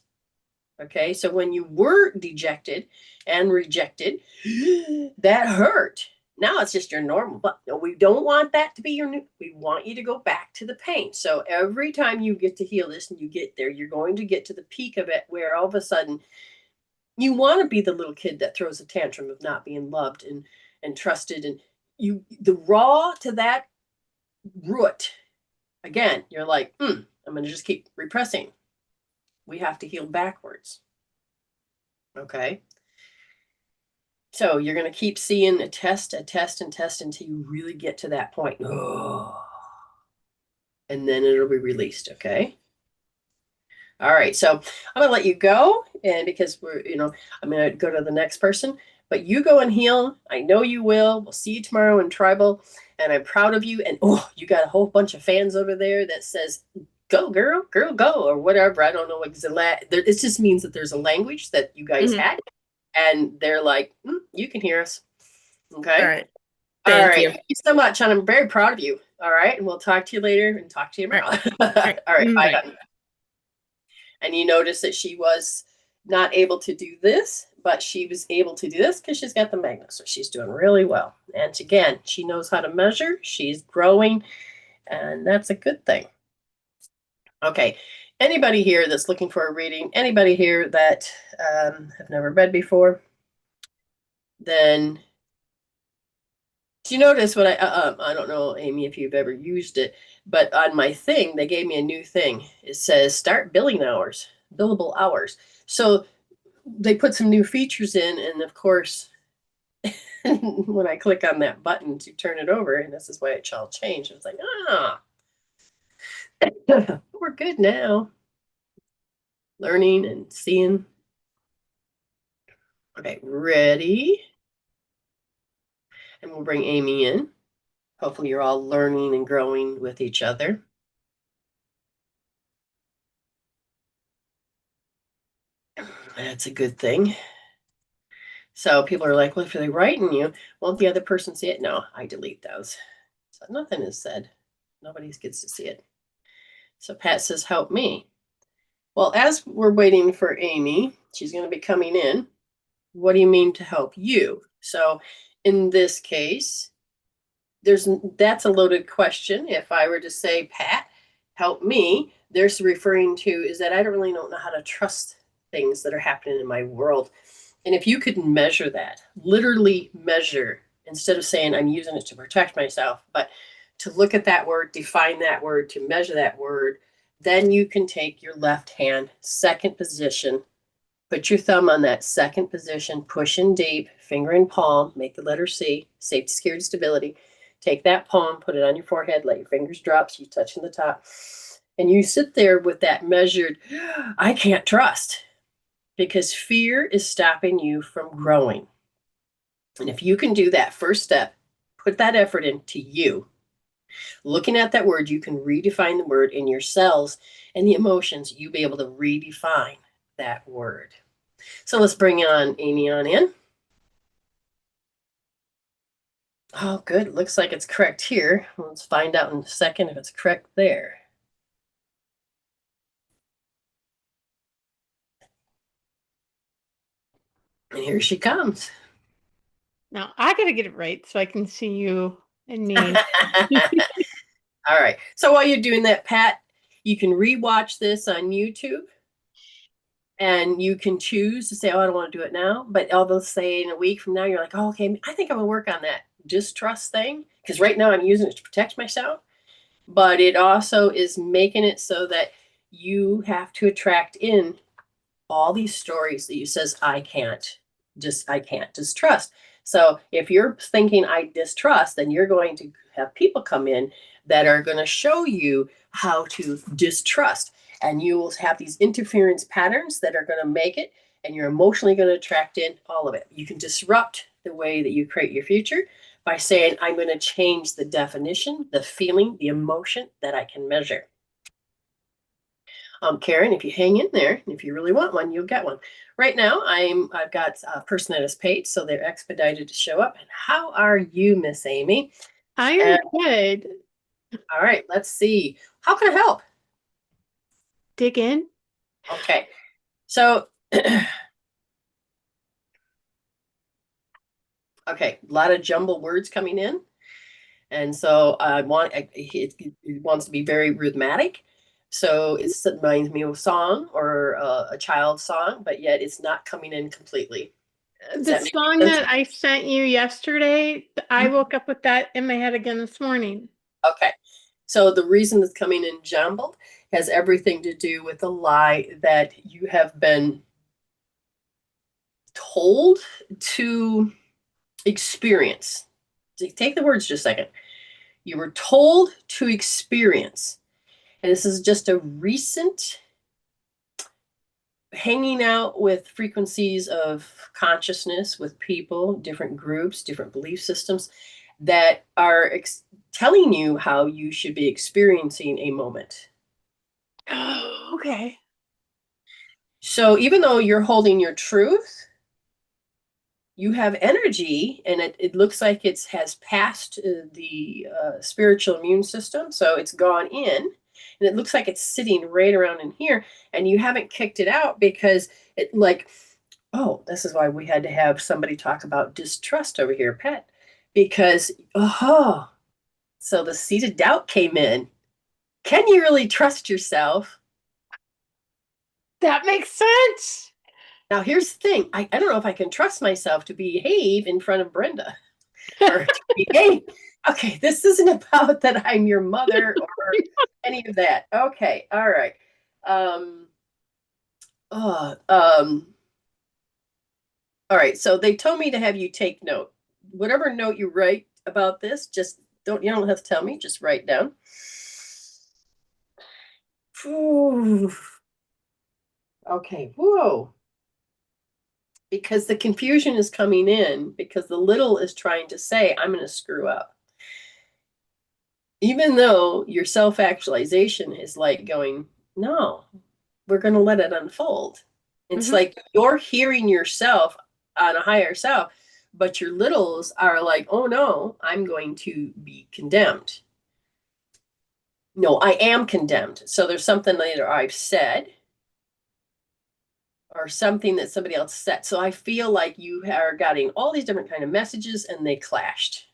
Okay, so when you were dejected and rejected, that hurt. Now it's just your normal, but no, we don't want that to be your new. We want you to go back to the pain. So every time you get to heal this and you get there, you're going to get to the peak of it where all of a sudden you want to be the little kid that throws a tantrum of not being loved and trusted. And you, the raw to that root, again, you're like, I'm going to just keep repressing. We have to heal backwards. Okay. So you're going to keep seeing a test until you really get to that point. Oh. And then it'll be released. Okay. All right. So I'm going to let you go. And because I'm going to go to the next person, but you go and heal. I know you will. We'll see you tomorrow in Tribal. And I'm proud of you. And you got a whole bunch of fans over there that says, go girl, go, or whatever. I don't know what it just means that there's a language that you guys had, and they're like, you can hear us. Okay. All right. Thank you. Thank you so much, and I'm very proud of you. All right, and we'll talk to you later and talk to you tomorrow. All right. Bye. Bye. And you notice that she was not able to do this, but she was able to do this because she's got the magnet, so she's doing really well. And again, she knows how to measure. She's growing, and that's a good thing. Okay, anybody here that's looking for a reading, anybody here that have never read before, then do you notice what I don't know, Amy, if you've ever used it, but on my thing, they gave me a new thing. It says start billing hours, billable hours. So they put some new features in, and of course, when I click on that button to turn it over, and this is why it shall change, it's like, we're good now. Learning and seeing. Okay, ready? And we'll bring Amy in. Hopefully you're all learning and growing with each other. That's a good thing. So people are like, well, if they're writing you, won't the other person see it? No, I delete those. So nothing is said. Nobody gets to see it. So Pat says, help me. Well, as we're waiting for Amy, she's going to be coming in. What do you mean to help you? So in this case, that's a loaded question. If I were to say, Pat, help me, there's referring to is that I don't really know how to trust things that are happening in my world. And if you could measure that, literally measure, instead of saying I'm using it to protect myself, but to look at that word, define that word, to measure that word, then you can take your left hand, second position, put your thumb on that second position, push in deep, finger in palm, make the letter C, safety, security, stability. Take that palm, put it on your forehead, let your fingers drop so you touch in the top. And you sit there with that measured, I can't trust, because fear is stopping you from growing. And if you can do that first step, put that effort into you. Looking at that word, you can redefine the word in your cells and the emotions. You'll be able to redefine that word. So let's bring on Amy on in. Oh, good. Looks like it's correct here. Let's find out in a second if it's correct there. And here she comes. Now I gotta get it right so I can see you and me. All right. So while you're doing that, Pat, you can rewatch this on YouTube. And you can choose to say, oh, I don't want to do it now. But although say in a week from now, you're like, oh, okay, I think I'm gonna work on that distrust thing. Because right now I'm using it to protect myself. But it also is making it so that you have to attract in all these stories that you says, I can't distrust. So if you're thinking I distrust, then you're going to have people come in that are going to show you how to distrust. And you will have these interference patterns that are going to make it, and you're emotionally going to attract in all of it. You can disrupt the way that you create your future by saying, I'm going to change the definition, the feeling, the emotion that I can measure. Karen, if you hang in there, if you really want one, you'll get one. Right now, I've got a person that is paid, so they're expedited to show up. And how are you, Miss Amy? I am good. All right, let's see. How can I help? Dig in. Okay, so okay, a lot of jumble words coming in, and so it wants to be very rhythmic. So it reminds me of a song or a child's song, but yet it's not coming in completely. The song that I sent you yesterday, I woke up with that in my head again this morning. Okay. So the reason it's coming in jumbled has everything to do with the lie that you have been told to experience. Take the words just a second. You were told to experience. And this is just a recent hanging out with frequencies of consciousness with people, different groups, different belief systems that are telling you how you should be experiencing a moment. Oh, okay. So even though you're holding your truth, you have energy, and it looks like it has passed the spiritual immune system. So it's gone in, and it looks like it's sitting right around in here, and you haven't kicked it out because it like, oh, this is why we had to have somebody talk about distrust over here, Pet, because, oh, so the seed of doubt came in. Can you really trust yourself? That makes sense. Now, here's the thing. I don't know if I can trust myself to behave in front of Brenda. Or to behave. Okay, this isn't about that I'm your mother or any of that. Okay, all right. All right, so they told me to have you take note. Whatever note you write about this, just you don't have to tell me, just write down. Whew. Okay, whoa. Because the confusion is coming in because the little is trying to say, I'm going to screw up. Even though your self-actualization is like going, no, we're going to let it unfold. It's like you're hearing yourself on a higher self, but your littles are like, oh no, I'm going to be condemned. No, I am condemned. So there's something later I've said or something that somebody else said. So I feel like you are getting all these different kind of messages and they clashed.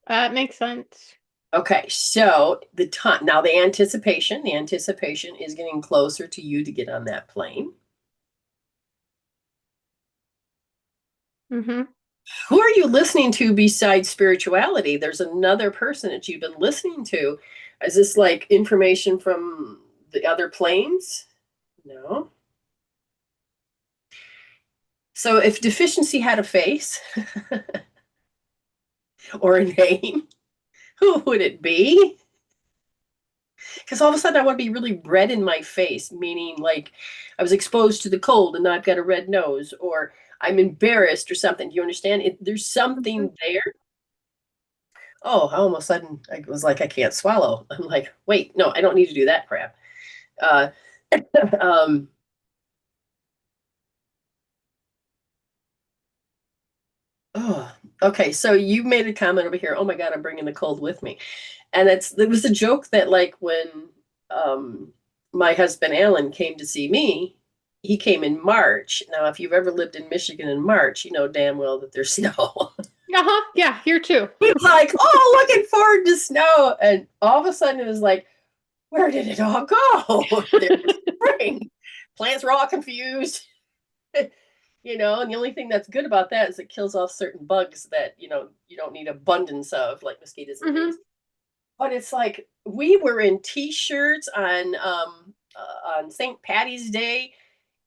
That makes sense. Okay, so the time now, the anticipation is getting closer to you to get on that plane. Who are you listening to besides spirituality? There's another person that you've been listening to. Is this like information from the other planes? No. So if deficiency had a face or a name, who would it be? Because all of a sudden I want to be really red in my face, meaning like I was exposed to the cold and now I've got a red nose, or I'm embarrassed or something. Do you understand? There's something there. Oh, all of a sudden I was like, I can't swallow. I'm like, wait, no, I don't need to do that crap. Uh, um, Okay, so you made a comment over here. Oh my God, I'm bringing the cold with me. And it was a joke that like when my husband Alan came to see me, he came in March. Now, if you've ever lived in Michigan in March, you know damn well that there's snow. Uh-huh. Yeah, here too. We were like, oh, looking forward to snow. And all of a sudden it was like, where did it all go? There was spring. Plants were all confused. You know, and the only thing that's good about that is it kills off certain bugs that, you know, you don't need abundance of, like mosquitoes and bees. But it's like we were in t-shirts on St. Patty's Day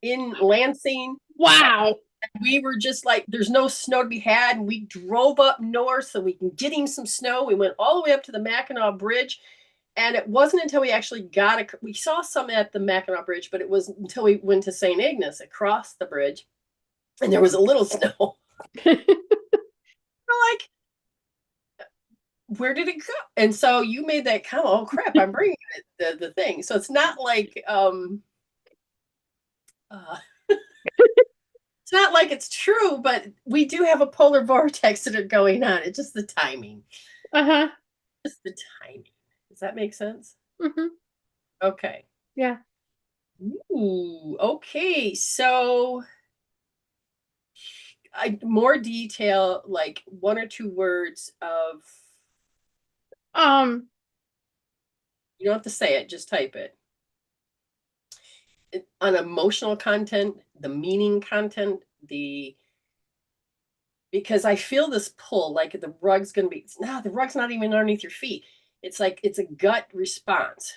in Lansing. Wow. We were just like, there's no snow to be had. And we drove up north so we can get him some snow. We went all the way up to the Mackinac Bridge. And it wasn't until we actually we saw some at the Mackinac Bridge, but it was until we went to St. Ignace across the bridge. And there was a little snow. We're like, where did it go? And so you made that comment. Oh crap! I'm bringing it, the thing. So it's not like it's not like it's true, but we do have a polar vortex that are going on. It's just the timing. Uh-huh. Just the timing. Does that make sense? Mm-hmm. Okay. Yeah. Ooh. Okay. So. More detail, like 1 or 2 words of. You don't have to say it, just type it. On emotional content, the meaning content, because I feel this pull, like the rug's gonna be. No, the rug's not even underneath your feet. It's like it's a gut response.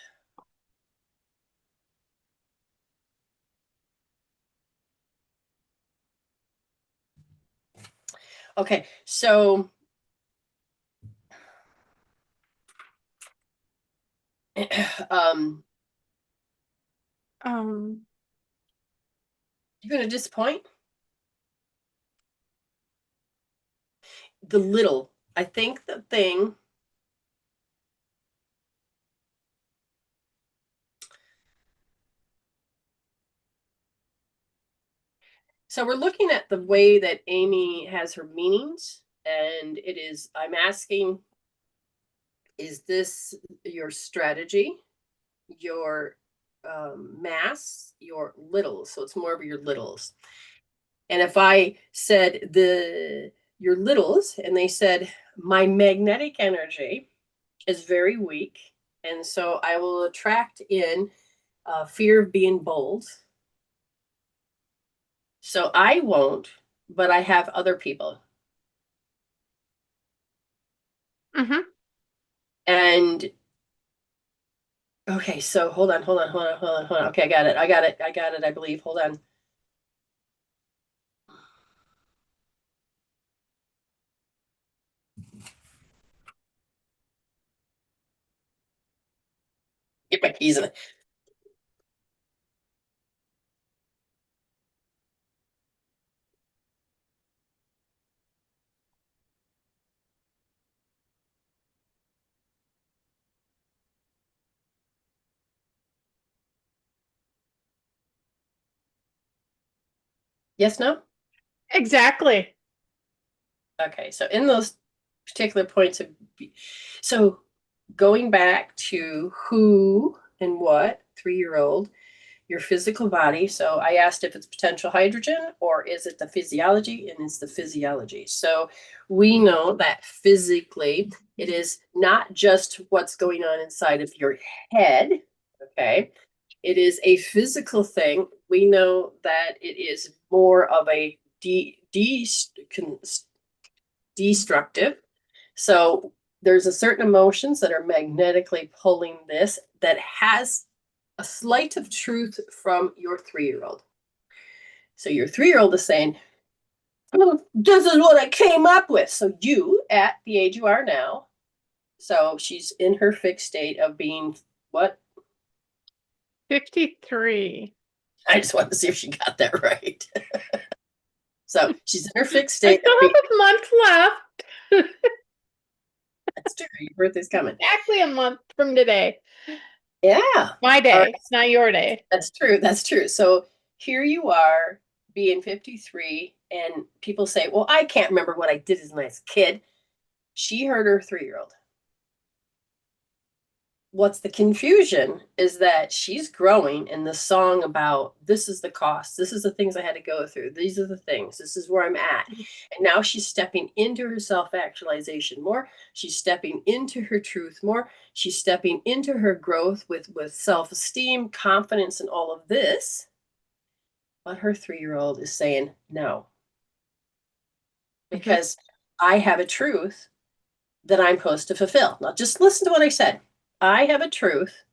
Okay, so you're gonna disappoint. The little, I think the thing. So we're looking at the way that Amy has her meanings, and it is, I'm asking, is this your strategy, your mass, your littles? So it's more of your littles. And if I said your littles, and they said, my magnetic energy is very weak, and so I will attract in fear of being bold. So I won't, but I have other people. Mm-hmm. And okay, so hold on. Okay, I got it. I believe. Hold on. Get my keys in it. Yes, no? Exactly. Okay, so in those particular points of, so going back to who and what, 3-year-old, your physical body. So I asked if it's potential hydrogen or is it the physiology, and it's the physiology. So we know that physically it is not just what's going on inside of your head, okay? It is a physical thing. We know that it is more of a destructive. So there's a certain emotions that are magnetically pulling this that has a slight of truth from your 3-year-old. So your 3-year-old is saying, oh, this is what I came up with. So you, at the age you are now, so she's in her fixed state of being what? 53. I just wanted to see if she got that right. So she's in her fixed I state. still have a month left. That's true. Your birthday's coming. Exactly a month from today. Yeah. My day. Right. It's not your day. That's true. That's true. So here you are being 53, and people say, well, I can't remember what I did as a kid. She heard her 3-year-old. What's the confusion is that she's growing in the song about this is the cost, this is the things I had to go through, these are the things, this is where I'm at. And now she's stepping into her self-actualization more. She's stepping into her truth more. She's stepping into her growth with self-esteem, confidence, and all of this. But her 3-year-old is saying no. Because I have a truth that I'm supposed to fulfill. Now just listen to what I said. I have a truth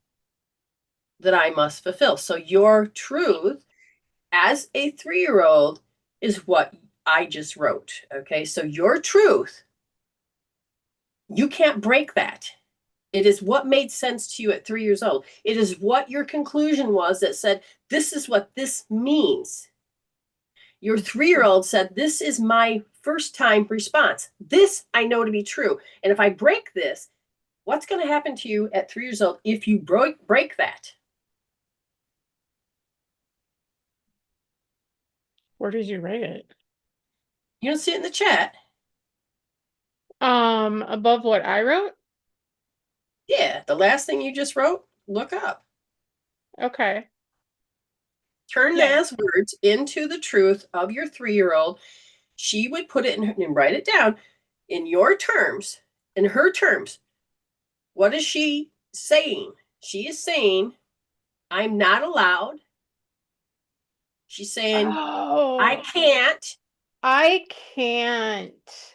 that I must fulfill. So your truth as a 3-year-old is what I just wrote. Okay. So your truth, you can't break that. It is what made sense to you at 3 years old. It is what your conclusion was that said, this is what this means. Your 3-year-old said, this is my first time response. This I know to be true. And if I break this, what's going to happen to you at 3 years old if you break that? Where did you write it? You don't see it in the chat. Above what I wrote? Yeah, the last thing you just wrote, look up. Okay. Turn Yeah. those words into the truth of your 3-year-old. She would put it in and write it down in your terms, in her terms. What is she saying? She is saying, I'm not allowed. She's saying, I can't. I can't.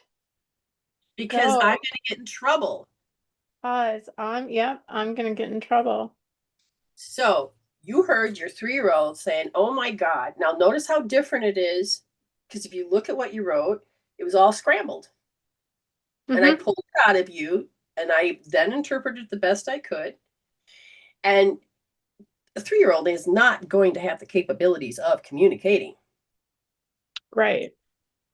Because I'm going to get in trouble. I'm gonna get in trouble. So you heard your 3-year-old saying, oh my God. Now notice how different it is. Because if you look at what you wrote, it was all scrambled. And I pulled it out of you, and I then interpreted the best I could. And a 3-year-old is not going to have the capabilities of communicating. Right.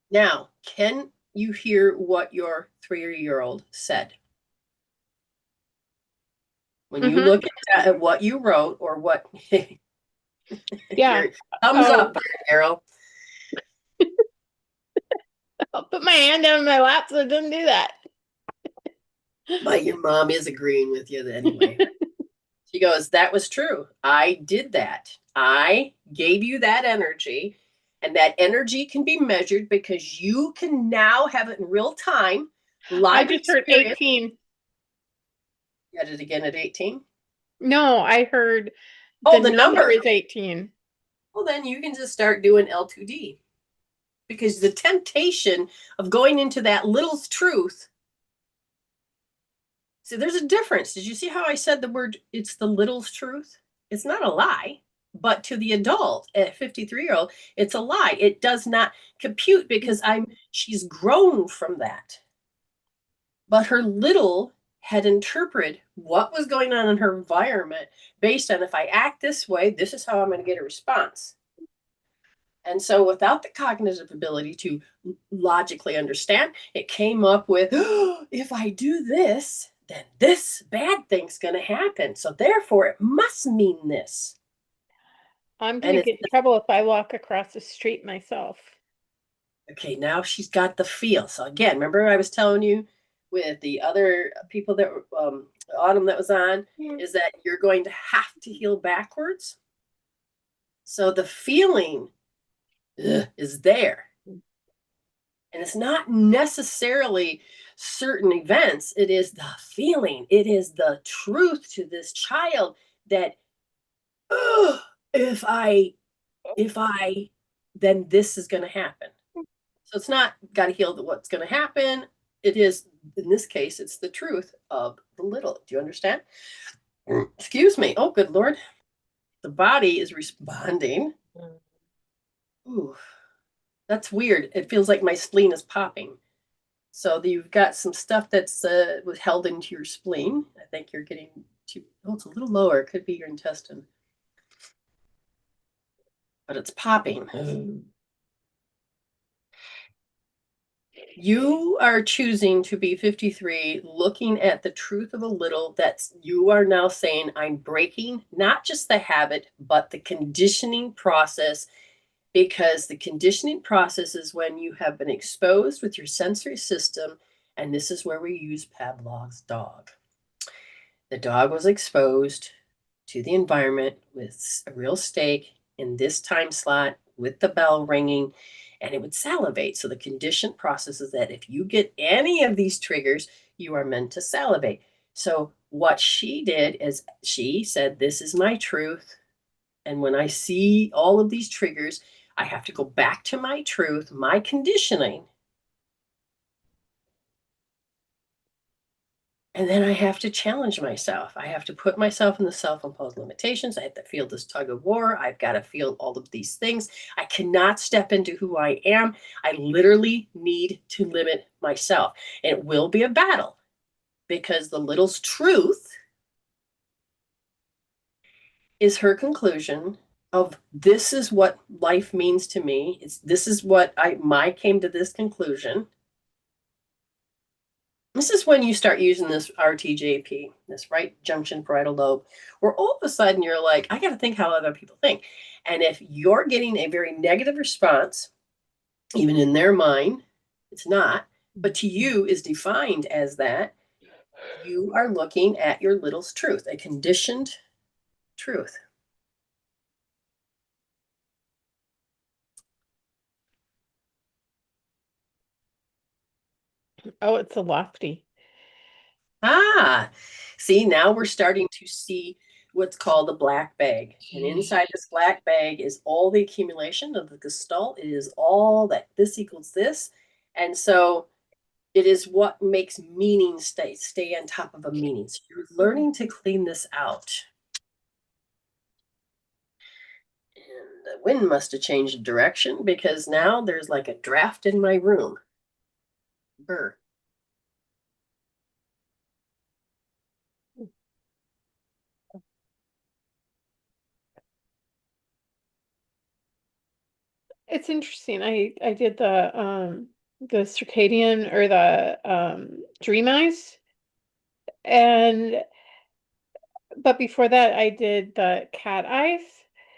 Now, can you hear what your 3-year-old said? When you look at what you wrote or what... Yeah. Thumbs up, Carol. I'll put my hand down my lap so it doesn't do that. But your mom is agreeing with you anyway. She goes, that was true. I did that. I gave you that energy, and that energy can be measured because you can now have it in real time. I just heard 18. You had it again at 18? No, I heard the number is 18. Well, then you can just start doing L2D. Because the temptation of going into that little truth. See, there's a difference. Did you see how I said the word, it's the little truth? It's not a lie. But to the adult at 53-year-old, it's a lie. It does not compute because she's grown from that. But her little had interpreted what was going on in her environment based on, if I act this way, this is how I'm going to get a response. And so without the cognitive ability to logically understand, it came up with, if I do this, then this bad thing's going to happen. So therefore, it must mean this. I'm going to get in trouble if I walk across the street myself. Okay, now she's got the feel. So again, remember I was telling you with the other people that Autumn that was on, is that you're going to have to heal backwards. So the feeling is there. And it's not necessarily certain events. It is the feeling. It is the truth to this child that if I, then this is going to happen. So it's not got to heal what's going to happen. It is, in this case, it's the truth of the little. Do you understand? Excuse me. Oh, good Lord. The body is responding. Ooh, that's weird. It feels like my spleen is popping. So you've got some stuff that's was held into your spleen. I think you're getting to, it's a little lower. It could be your intestine. But it's popping. You are choosing to be 53, looking at the truth of a little. That's, you are now saying, I'm breaking not just the habit, but the conditioning process, because the conditioning process is when you have been exposed with your sensory system, and this is where we use Pavlov's dog. The dog was exposed to the environment with a real steak in this time slot with the bell ringing, and it would salivate. So the conditioned process is that if you get any of these triggers, you are meant to salivate. So what she did is she said, this is my truth. And when I see all of these triggers, I have to go back to my truth, my conditioning. And then I have to challenge myself. I have to put myself in the self-imposed limitations. I have to feel this tug of war. I've got to feel all of these things. I cannot step into who I am. I literally need to limit myself. And it will be a battle because the little's truth is her conclusion of this is what life means to me. This is what I came to this conclusion. This is when you start using this RTJP, this right junction parietal lobe, where all of a sudden you're like, I got to think how other people think. And if you're getting a very negative response, even in their mind, it's not, but to you is defined as that, you are looking at your little's truth, a conditioned truth. Oh, it's a lofty. Ah, see, now we're starting to see what's called a black bag. And inside this black bag is all the accumulation of the gestalt. It is all that this equals this. And so it is what makes meaning stay on top of a meaning. So you're learning to clean this out. And the wind must have changed direction because now there's like a draft in my room. Brr. It's interesting. I did the circadian or the dream eyes, and but before that I did the cat eyes,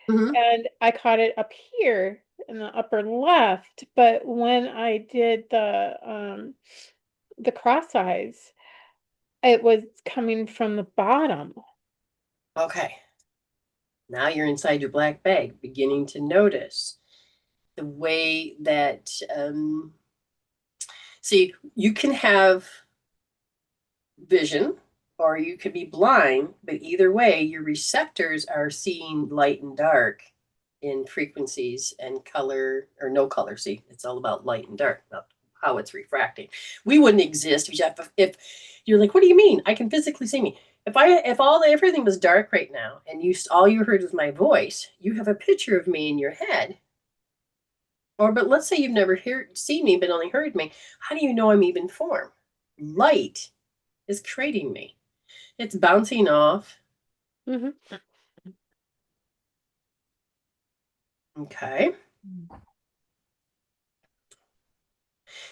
and I caught it up here in the upper left, but when I did the cross eyes, it was coming from the bottom. Okay. Now you're inside your black bag, beginning to notice the way that, see, you can have vision or you could be blind, but either way, your receptors are seeing light and dark in frequencies and color or no color. See, it's all about light and dark, not how it's refracting. We wouldn't exist if you're like, what do you mean? I can physically see me. If everything was dark right now and all you heard was my voice, you have a picture of me in your head. But let's say you've never seen me, but only heard me. How do you know I'm even form? Light is creating me. It's bouncing off. Mm-hmm. Okay.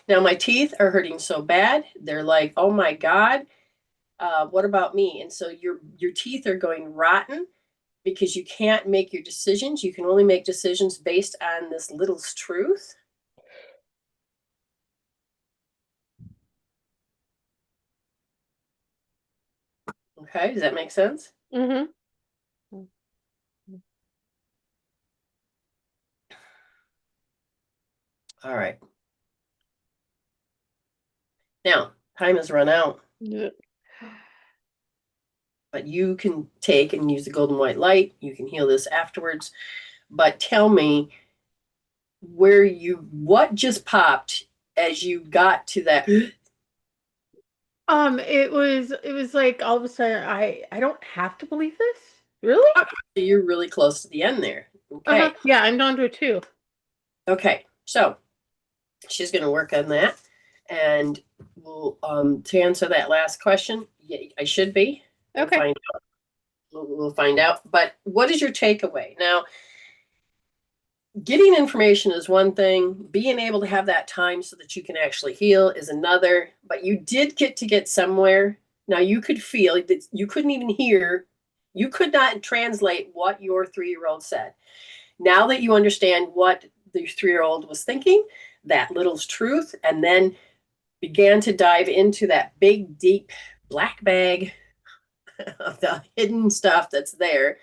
Now my teeth are hurting so bad. They're like, oh my God, what about me? And so your teeth are going rotten because you can't make your decisions. You can only make decisions based on this little's truth. Okay, does that make sense? Mm-hmm. All right. Now, time has run out. Yeah. But you can take and use the golden white light. You can heal this afterwards. But tell me what just popped as you got to that. It was like all of a sudden I don't have to believe this. Really? You're really close to the end there. Okay. Uh-huh. Yeah, I'm down to a 2. Okay. So she's going to work on that. And we'll to answer that last question, yeah, I should be. Okay. We'll find out. But what is your takeaway? Now, getting information is one thing. Being able to have that time so that you can actually heal is another. But you did get somewhere. Now, you could feel that you couldn't even hear. You could not translate what your 3-year-old said. Now that you understand what the 3-year-old was thinking, that little's truth, and then began to dive into that big, deep black bag of the hidden stuff that's there.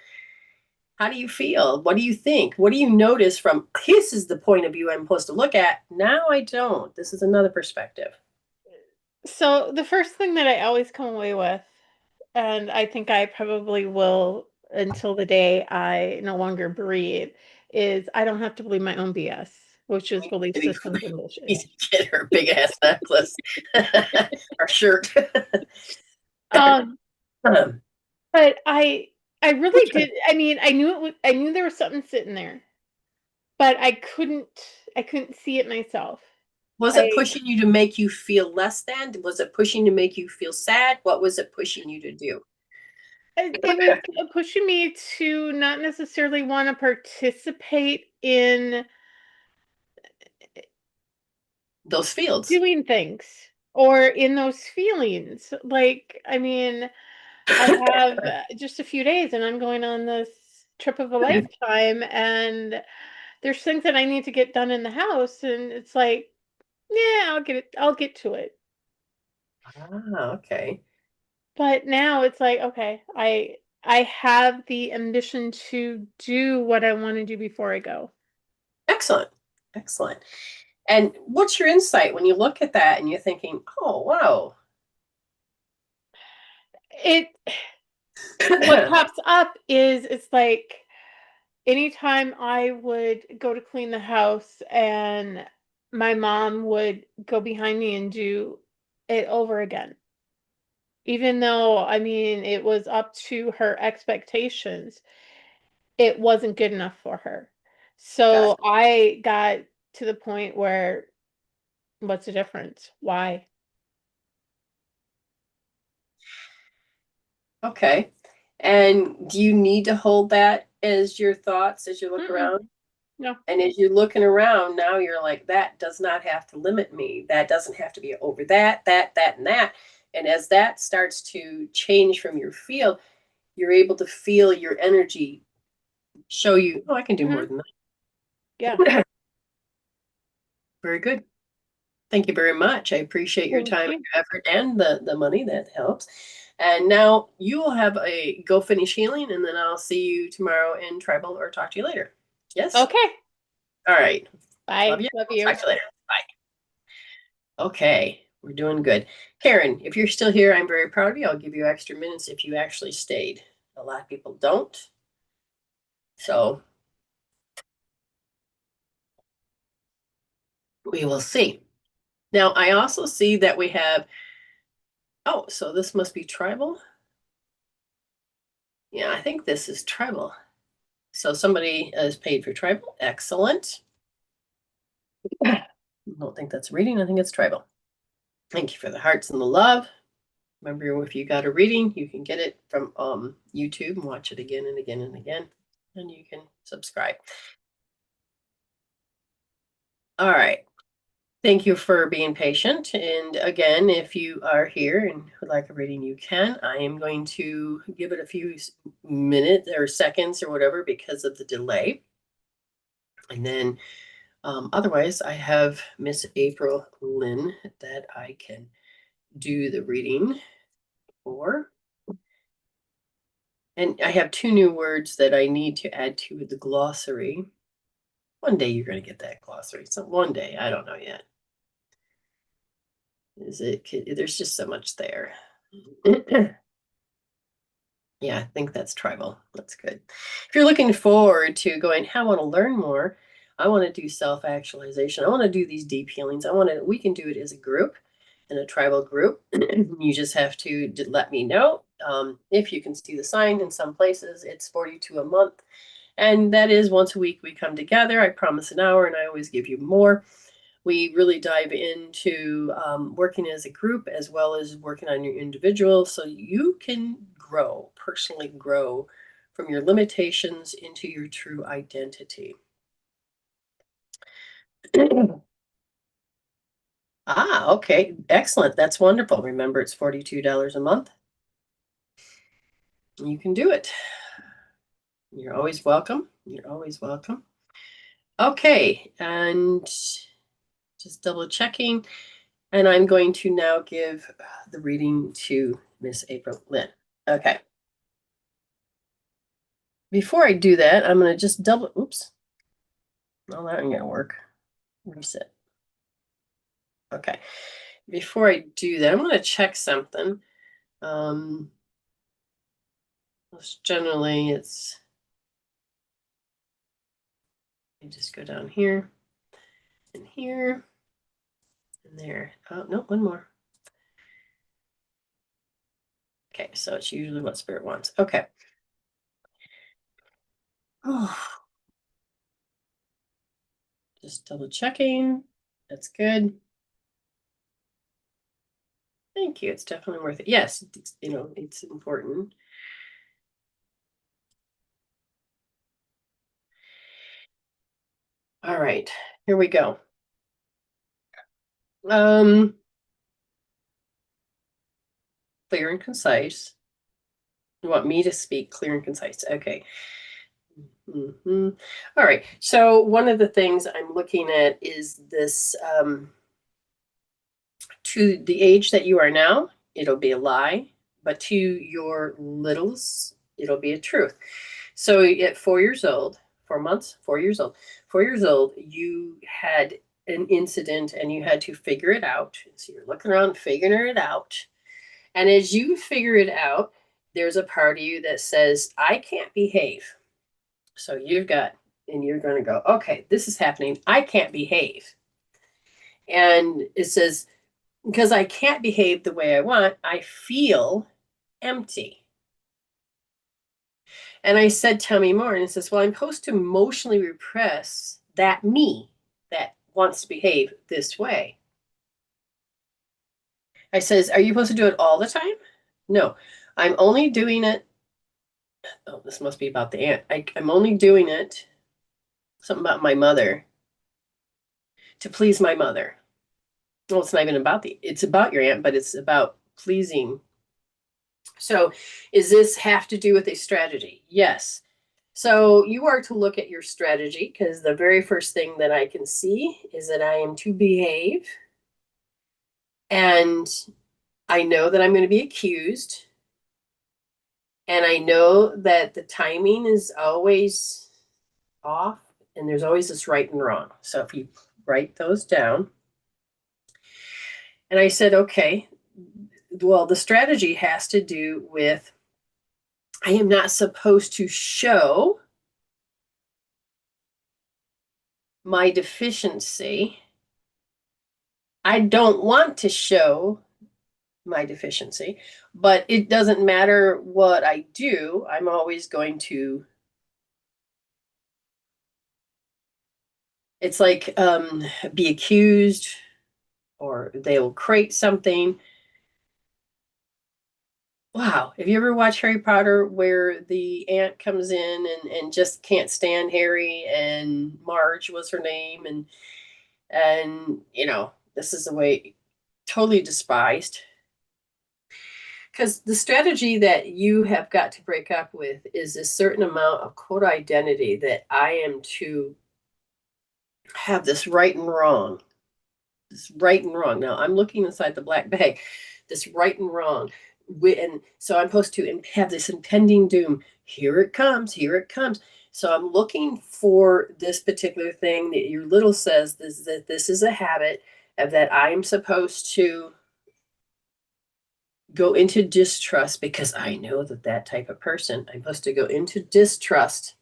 How do you feel? What do you think? What do you notice from, this is the point of view I'm supposed to look at? Now I don't. This is another perspective. So the first thing that I always come away with, and I think I probably will until the day I no longer breathe, is I don't have to believe my own BS, which is belief systems and bullshit. Need to get her big ass necklace or shirt. But I really did. I mean, I knew there was something sitting there, but I couldn't see it myself. Was it pushing you to make you feel less than? Was it pushing to make you feel sad? What was it pushing you to do? It was pushing me to not necessarily want to participate in those fields, doing things, or in those feelings. Like, I mean, I have just a few days and I'm going on this trip of a lifetime, and there's things that I need to get done in the house, and it's like, yeah, I'll get to it. Okay. But now it's like, okay, I have the ambition to do what I want to do before I go. Excellent. Excellent. And what's your insight when you look at that and you're thinking, oh, wow. What pops up is, it's like anytime I would go to clean the house and my mom would go behind me and do it over again. Even though, I mean, it was up to her expectations, it wasn't good enough for her. So I got to the point where, what's the difference? Why? Okay. And do you need to hold that as your thoughts as you look Mm-mm. around? No. And as you're looking around, now you're like, that does not have to limit me. That doesn't have to be over that, and that. And as that starts to change from your field, you're able to feel your energy show you, oh, I can do more than that. Yeah. Very good. Thank you very much. I appreciate your time and your effort and the money. That helps. And now you will have a go finish healing, and then I'll see you tomorrow in Tribal or talk to you later. Yes? Okay. All right. Bye. Love you. Love you. Talk to you later. Bye. Okay. We're doing good. Karen, if you're still here, I'm very proud of you. I'll give you extra minutes if you actually stayed. A lot of people don't. So we will see. Now, I also see that we have, oh, so this must be Tribal. Yeah, I think this is Tribal. So somebody is paid for Tribal. Excellent. I don't think that's reading. I think it's Tribal. Thank you for the hearts and the love. Remember, if you got a reading, you can get it from YouTube and watch it again and again and again. And you can subscribe. All right. Thank you for being patient. And again, if you are here and would like a reading, you can. I am going to give it a few minutes or seconds or whatever because of the delay. And then otherwise, I have Miss April Lynn that I can do the reading for. And I have 2 new words that I need to add to the glossary. One day you're going to get that glossary. So one day, I don't know yet. There's just so much there. Yeah, I think that's Tribal. That's good. If you're looking forward to going, I want to learn more. I want to do self-actualization. I want to do these deep healings. We can do it as a group, in a Tribal group. You just have to let me know. If you can see the sign in some places, it's $42 a month. And that is once a week we come together. I promise an hour, and I always give you more. We really dive into working as a group as well as working on your individual, so you can personally grow from your limitations into your true identity. Okay. Excellent. That's wonderful. Remember, it's $42 a month. You can do it. You're always welcome. You're always welcome. Okay, and just double checking. And I'm going to now give the reading to Miss April Lynn. Okay. Before I do that, I'm going to just double, oops. No, that ain't going to work. Reset. Okay. Before I do that, I'm going to check something. Generally, it's, you just go down here and here and there. Oh, no, one more. Okay, so it's usually what Spirit wants. Okay. Oh. Just double checking. That's good. Thank you. It's definitely worth it. Yes, it's, it's important. All right, here we go. Clear and concise. You want me to speak clear and concise? Okay. All right. So one of the things I'm looking at is this, to the age that you are now, it'll be a lie, but to your littles, it'll be a truth. So at 4 years old, 4 months, 4 years old, 4 years old, you had an incident and you had to figure it out. So you're looking around, figuring it out. And as you figure it out, there's a part of you that says, I can't behave. So you're going to go, okay, this is happening. I can't behave. And it says, because I can't behave the way I want, I feel empty. And I said, tell me more. And it says, well, I'm supposed to emotionally repress that me that wants to behave this way. I says, are you supposed to do it all the time? No, I'm only doing it. Oh, this must be about the aunt. I'm only doing it, something about my mother, to please my mother. Well, it's not even about it's about your aunt, but it's about pleasing. So is this have to do with a strategy? Yes. So you are to look at your strategy, because the very first thing that I can see is that I am to behave. And I know that I'm going to be accused. And I know that the timing is always off, and there's always this right and wrong. So if you write those down. And I said, okay, well, the strategy has to do with I am not supposed to show my deficiency. I don't want to show my deficiency, but it doesn't matter what I do. I'm always going to, it's like be accused, or they will create something. Wow. Have you ever watched Harry Potter where the aunt comes in and just can't stand Harry, and Marge was her name, and this is the way, totally despised. Because the strategy that you have got to break up with is a certain amount of quote identity that I am to have this right and wrong. This right and wrong. Now I'm looking inside the black bag, this right and wrong. And so I'm supposed to have this impending doom. Here it comes, here it comes. So I'm looking for this particular thing that your little says that this is a habit of that I'm supposed to go into distrust, because I know that type of person, I'm supposed to go into distrust.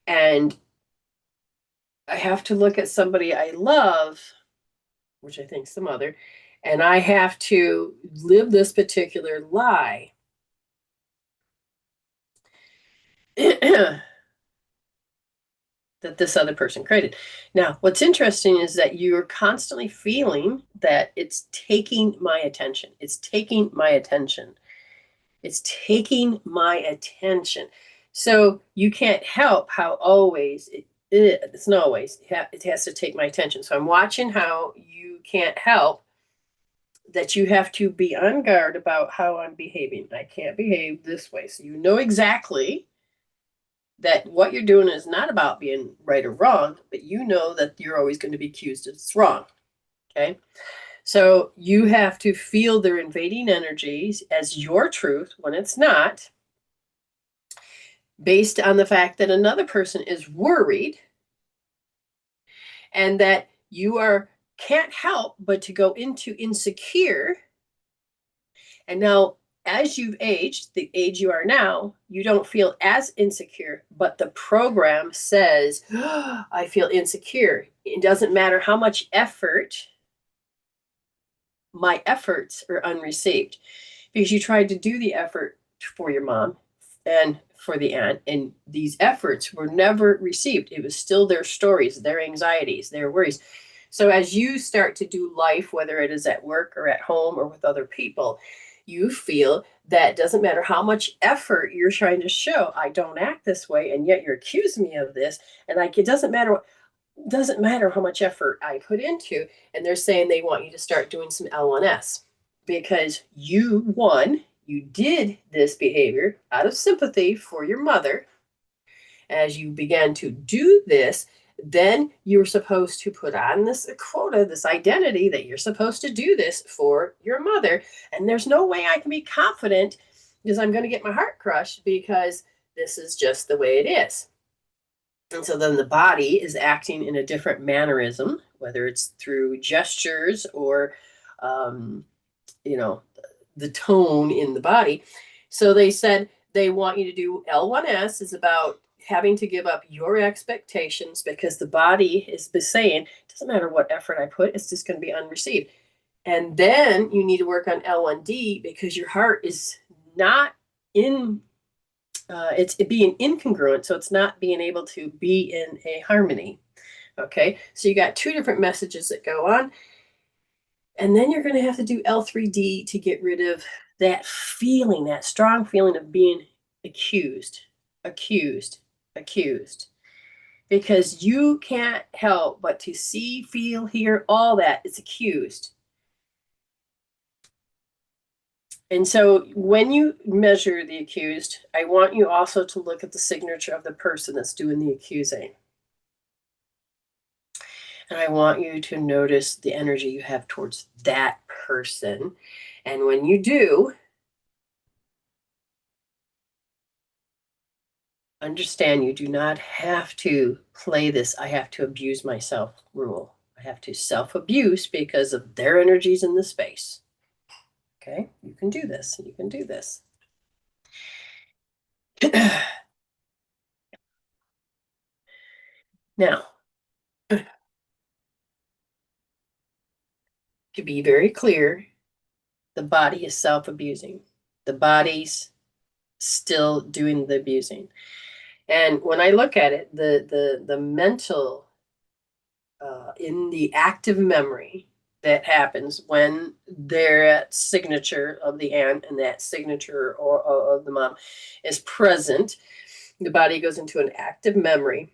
And I have to look at somebody I love, which I think is the mother, and I have to live this particular lie. That this other person created. Now, what's interesting is that you're constantly feeling that it's taking my attention. It's taking my attention. It's taking my attention. So you can't help how always, it's not always, it has to take my attention. So I'm watching how you can't help that you have to be on guard about how I'm behaving. I can't behave this way. So you know exactly that what you're doing is not about being right or wrong, but you know that you're always going to be accused of it's wrong. Okay. So you have to feel their invading energies as your truth when it's not, based on the fact that another person is worried and that you can't help but to go into insecure. And now, as you've aged, the age you are now, you don't feel as insecure, but the program says, oh, I feel insecure. It doesn't matter how much effort, my efforts are unreceived, because you tried to do the effort for your mom and for the aunt, and these efforts were never received. It was still their stories, their anxieties, their worries. So as you start to do life, whether it is at work or at home or with other people, you feel that doesn't matter how much effort you're trying to show, I don't act this way, and yet you're accusing me of this, and like it doesn't matter how much effort I put into. And they're saying they want you to start doing some L1S, because you did this behavior out of sympathy for your mother. As you began to do this, then you're supposed to put on this quota, this identity that you're supposed to do this for your mother. And there's no way I can be confident, because I'm going to get my heart crushed, because this is just the way it is. And so then the body is acting in a different mannerism, whether it's through gestures or, the tone in the body. So they said they want you to do L1S is about having to give up your expectations, because the body is saying, it doesn't matter what effort I put, it's just going to be unreceived. And then you need to work on L1D, because your heart is not in, it's being incongruent. So it's not being able to be in a harmony. Okay. So you got two different messages that go on. And then you're going to have to do L3D to get rid of that feeling, that strong feeling of being accused, because you can't help but to see, feel, hear, all that. It's accused. And so when you measure the accused, I want you also to look at the signature of the person that's doing the accusing. And I want you to notice the energy you have towards that person. And when you do, understand you do not have to play this I have to abuse myself rule. I have to self-abuse because of their energies in the space. Okay, you can do this. You can do this. Now, to be very clear, the body is self-abusing. The body's still doing the abusing. And when I look at it, the mental in the active memory that happens when that signature of the aunt and that signature of the mom is present, the body goes into an active memory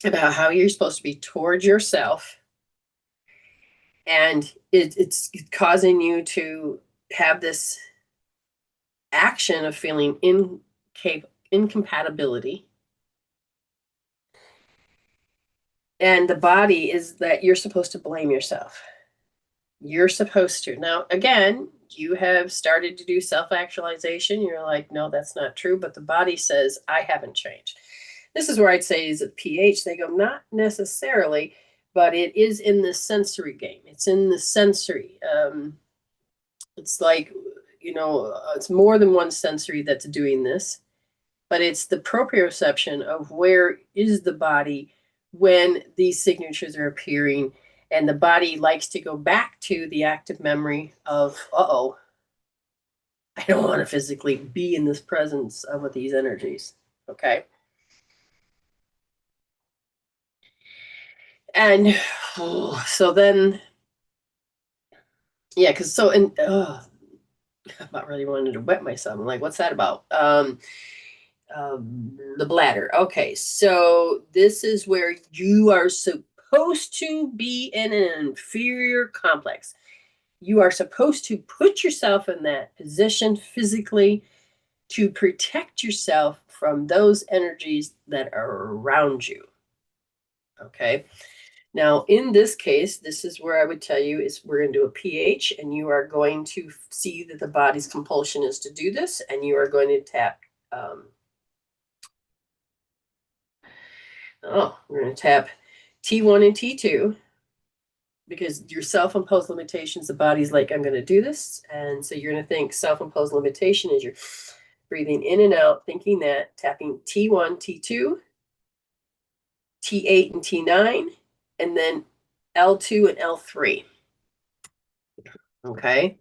about how you're supposed to be towards yourself. And it's causing you to have this action of feeling incompatibility. And the body is that you're supposed to blame yourself. You're supposed to. Now, again, you have started to do self-actualization. You're like, no, that's not true. But the body says, I haven't changed. This is where I'd say is a pH. They go, not necessarily, but it is in the sensory game. It's in the sensory. It's like, it's more than one sensory that's doing this, but it's the proprioception of where is the body when these signatures are appearing. And the body likes to go back to the active memory of, I don't want to physically be in this presence of these energies. Okay. And so then, yeah, because so, and I'm not really wanting to wet myself. I'm like, what's that about? The bladder. Okay, so this is where you are supposed to be in an inferior complex. You are supposed to put yourself in that position physically to protect yourself from those energies that are around you. Okay. Now, in this case, this is where I would tell you is we're going to do a pH, and you are going to see that the body's compulsion is to do this, and you are going to tap. We're going to tap T1 and T2 because your self-imposed limitations, the body's like, I'm going to do this. And so you're going to think self-imposed limitation is you're breathing in and out, thinking that, tapping T1, T2, T8 and T9, and then L2 and L3. Okay,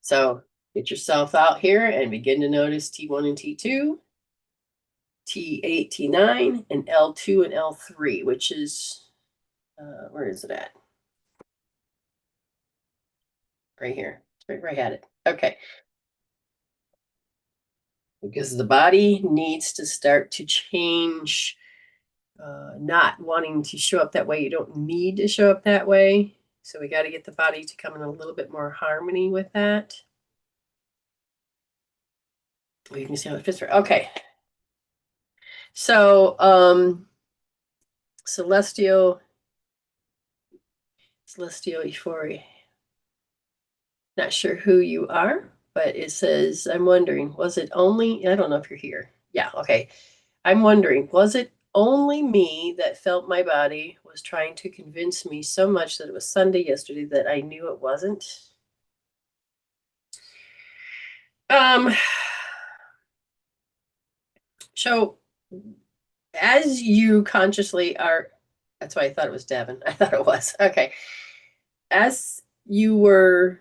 so get yourself out here and begin to notice T1 and T2, T8, T9, and L2 and L3, which is, where is it at? Right here, right at it. Okay. Because the body needs to start to change, not wanting to show up that way. You don't need to show up that way. So we got to get the body to come in a little bit more harmony with that. You can see how it fits. Okay. So, celestial euphoria. Not sure who you are, but it says, I'm wondering, was it only, I don't know if you're here. Yeah, okay. I'm wondering, was it only me that felt my body was trying to convince me so much that it was Sunday yesterday that I knew it wasn't? So as you consciously are, that's why I thought it was Devin. I thought it was. Okay. As you were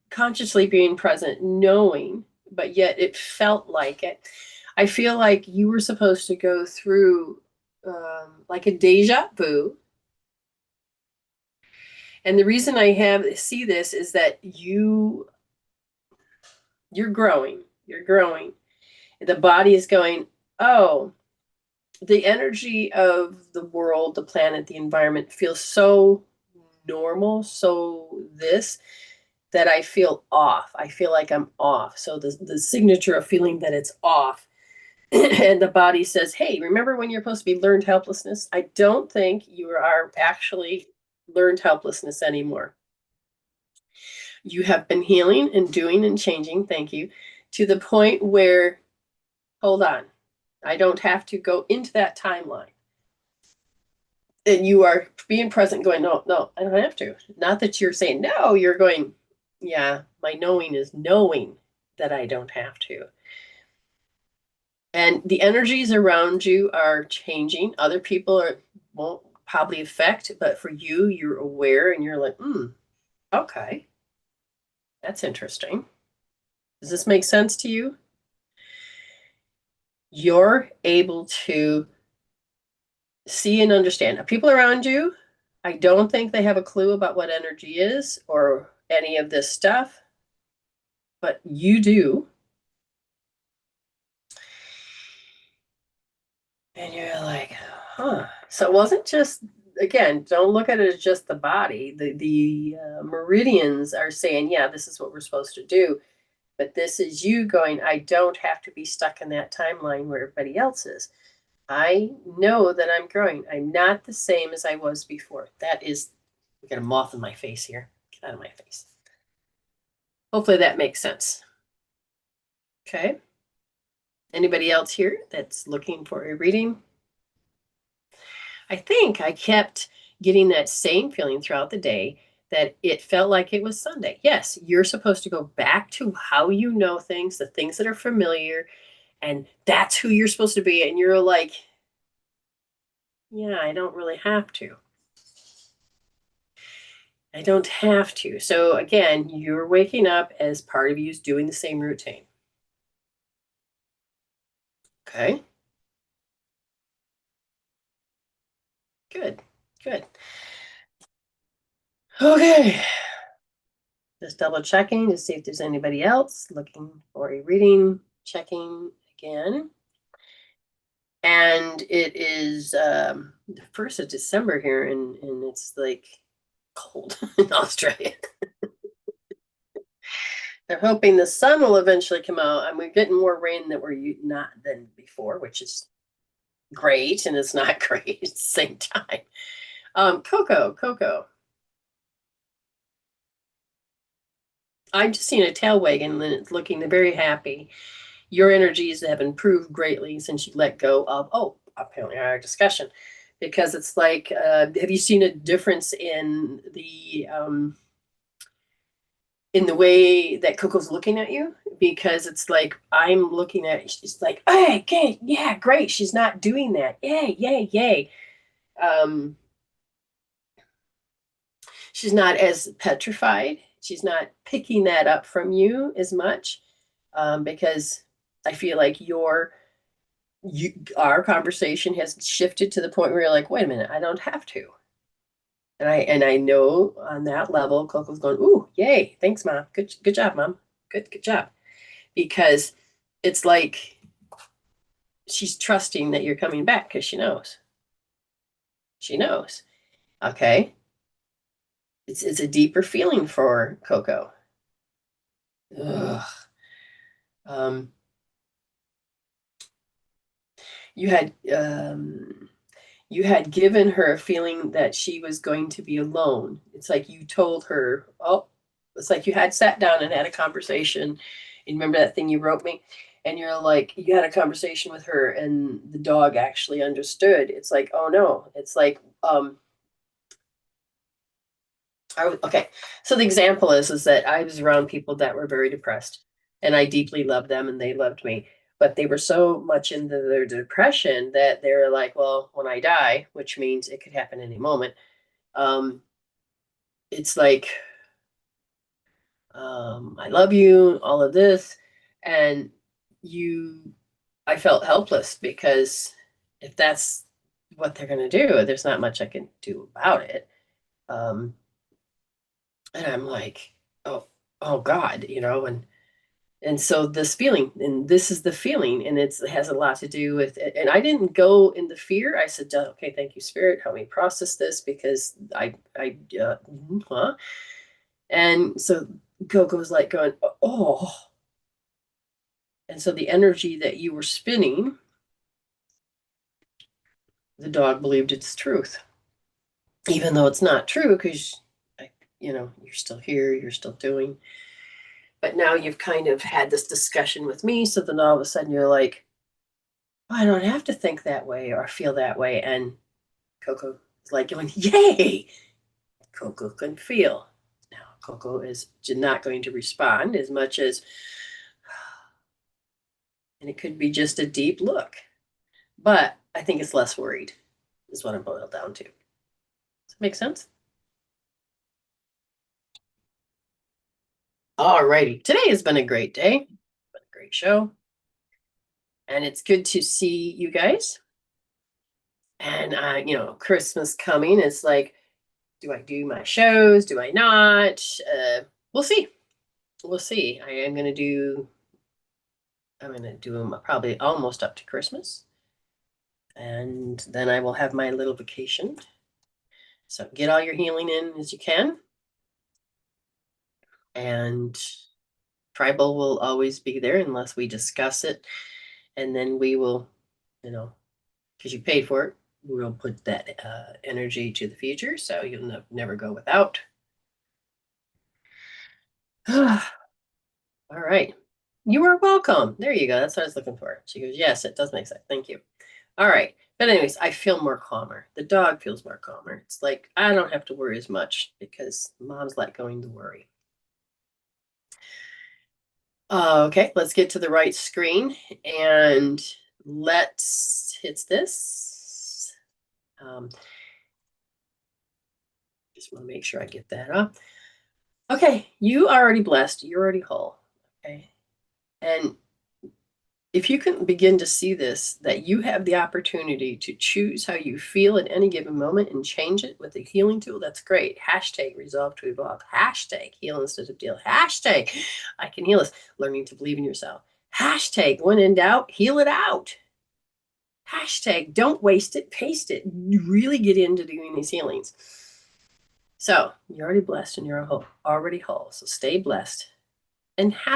consciously being present, knowing, but yet it felt like it, I feel like you were supposed to go through like a deja vu. And the reason I see this is that you're growing. You're growing. The body is going, oh, the energy of the world, the planet, the environment feels so normal, so this, that I feel off. I feel like I'm off. So the signature of feeling that it's off. And the body says, hey, remember when you're supposed to be learned helplessness? I don't think you are actually learned helplessness anymore. You have been healing and doing and changing, thank you, to the point where, hold on, I don't have to go into that timeline. And you are being present going, no, I don't have to. Not that you're saying no, you're going, yeah, my knowing is knowing that I don't have to. And the energies around you are changing. Other people won't probably affect, but for you, you're aware and you're like, okay, that's interesting. Does this make sense to you? You're able to see and understand. Now, people around you, I don't think they have a clue about what energy is or any of this stuff, but you do. And you're like, huh. So it wasn't just, again, don't look at it as just the body. The meridians are saying, yeah, this is what we're supposed to do. But this is you going, I don't have to be stuck in that timeline where everybody else is. I know that I'm growing. I'm not the same as I was before. That is, I got a moth in my face here. Get out of my face. Hopefully that makes sense. Okay. Anybody else here that's looking for a reading? I think I kept getting that same feeling throughout the day that it felt like it was Sunday. Yes, you're supposed to go back to how you know things, the things that are familiar, and that's who you're supposed to be. And you're like, yeah, I don't really have to. I don't have to. So again, you're waking up as part of you is doing the same routine. Okay. Good. Good. Okay. Just double checking to see if there's anybody else looking for a reading. Checking again. And it is the 1st of December here, and it's like cold in Australia. I'm hoping the sun will eventually come out, and we're getting more rain than we're not than before, which is great, and it's not great at the same time. Coco. I've just seen a tail wagging, and it's looking very happy. Your energies have improved greatly since you let go of, apparently our discussion, because it's like, have you seen a difference in the way that Coco's looking at you? Because it's like, I'm looking at it, she's like, hey, okay, yeah, great. She's not doing that. Yay, yay, yay. She's not as petrified. She's not picking that up from you as much, because I feel like our conversation has shifted to the point where you're like, wait a minute, I don't have to. And I know on that level, Coco's going, ooh, yay, thanks, Mom. Good job, Mom. Good job. Because it's like she's trusting that you're coming back because she knows. She knows. Okay. It's a deeper feeling for Coco. Ugh. You had given her a feeling that she was going to be alone. It's like you told her, it's like you had sat down and had a conversation. And remember that thing you wrote me? And you're like, you had a conversation with her and the dog actually understood. It's like, oh no. It's like, okay. So the example is that I was around people that were very depressed, and I deeply loved them and they loved me. But they were so much into their depression that they were like, well, when I die, which means it could happen any moment, it's like, I love you, all of this. And I felt helpless because if that's what they're going to do, there's not much I can do about it. And I'm like, oh God, and so this feeling, and this is the feeling, and it has a lot to do with it. And I didn't go in the fear. I said, okay, thank you, Spirit, help me process this, because and so Coco's like going, oh. And so the energy that you were spinning, the dog believed it's truth, even though it's not true, because you're still here, you're still doing. But now you've kind of had this discussion with me, so then all of a sudden you're like, I don't have to think that way or feel that way. And Coco is like going, yay! Coco can feel. Now, Coco is not going to respond as much as, and it could be just a deep look. But I think it's less worried, is what I'm boiled down to. Does that make sense? All righty. Today has been a great day. Been a great show. And it's good to see you guys. And Christmas coming. It's like, do I do my shows? Do I not? We'll see. We'll see. I'm going to do them probably almost up to Christmas. And then I will have my little vacation. So get all your healing in as you can. And tribal will always be there unless we discuss it. And then we will, because you paid for it, we'll put that energy to the future. So you'll never go without. All right. You are welcome. There you go. That's what I was looking for. She goes, yes, it does make sense. Thank you. All right. But anyways, I feel more calmer. The dog feels more calmer. It's like, I don't have to worry as much because Mom's let going the worry. Okay, let's get to the right screen and let's hit this. Just want to make sure I get that up. Okay, you are already blessed. You're already whole. Okay. And if you can begin to see this, that you have the opportunity to choose how you feel at any given moment and change it with a healing tool, that's great. Hashtag resolve to evolve. Hashtag heal instead of deal. Hashtag I can heal this. Learning to believe in yourself. Hashtag when in doubt, heal it out. Hashtag don't waste it, paste it. You really get into doing these healings. So you're already blessed and you're already whole. So stay blessed. and happy.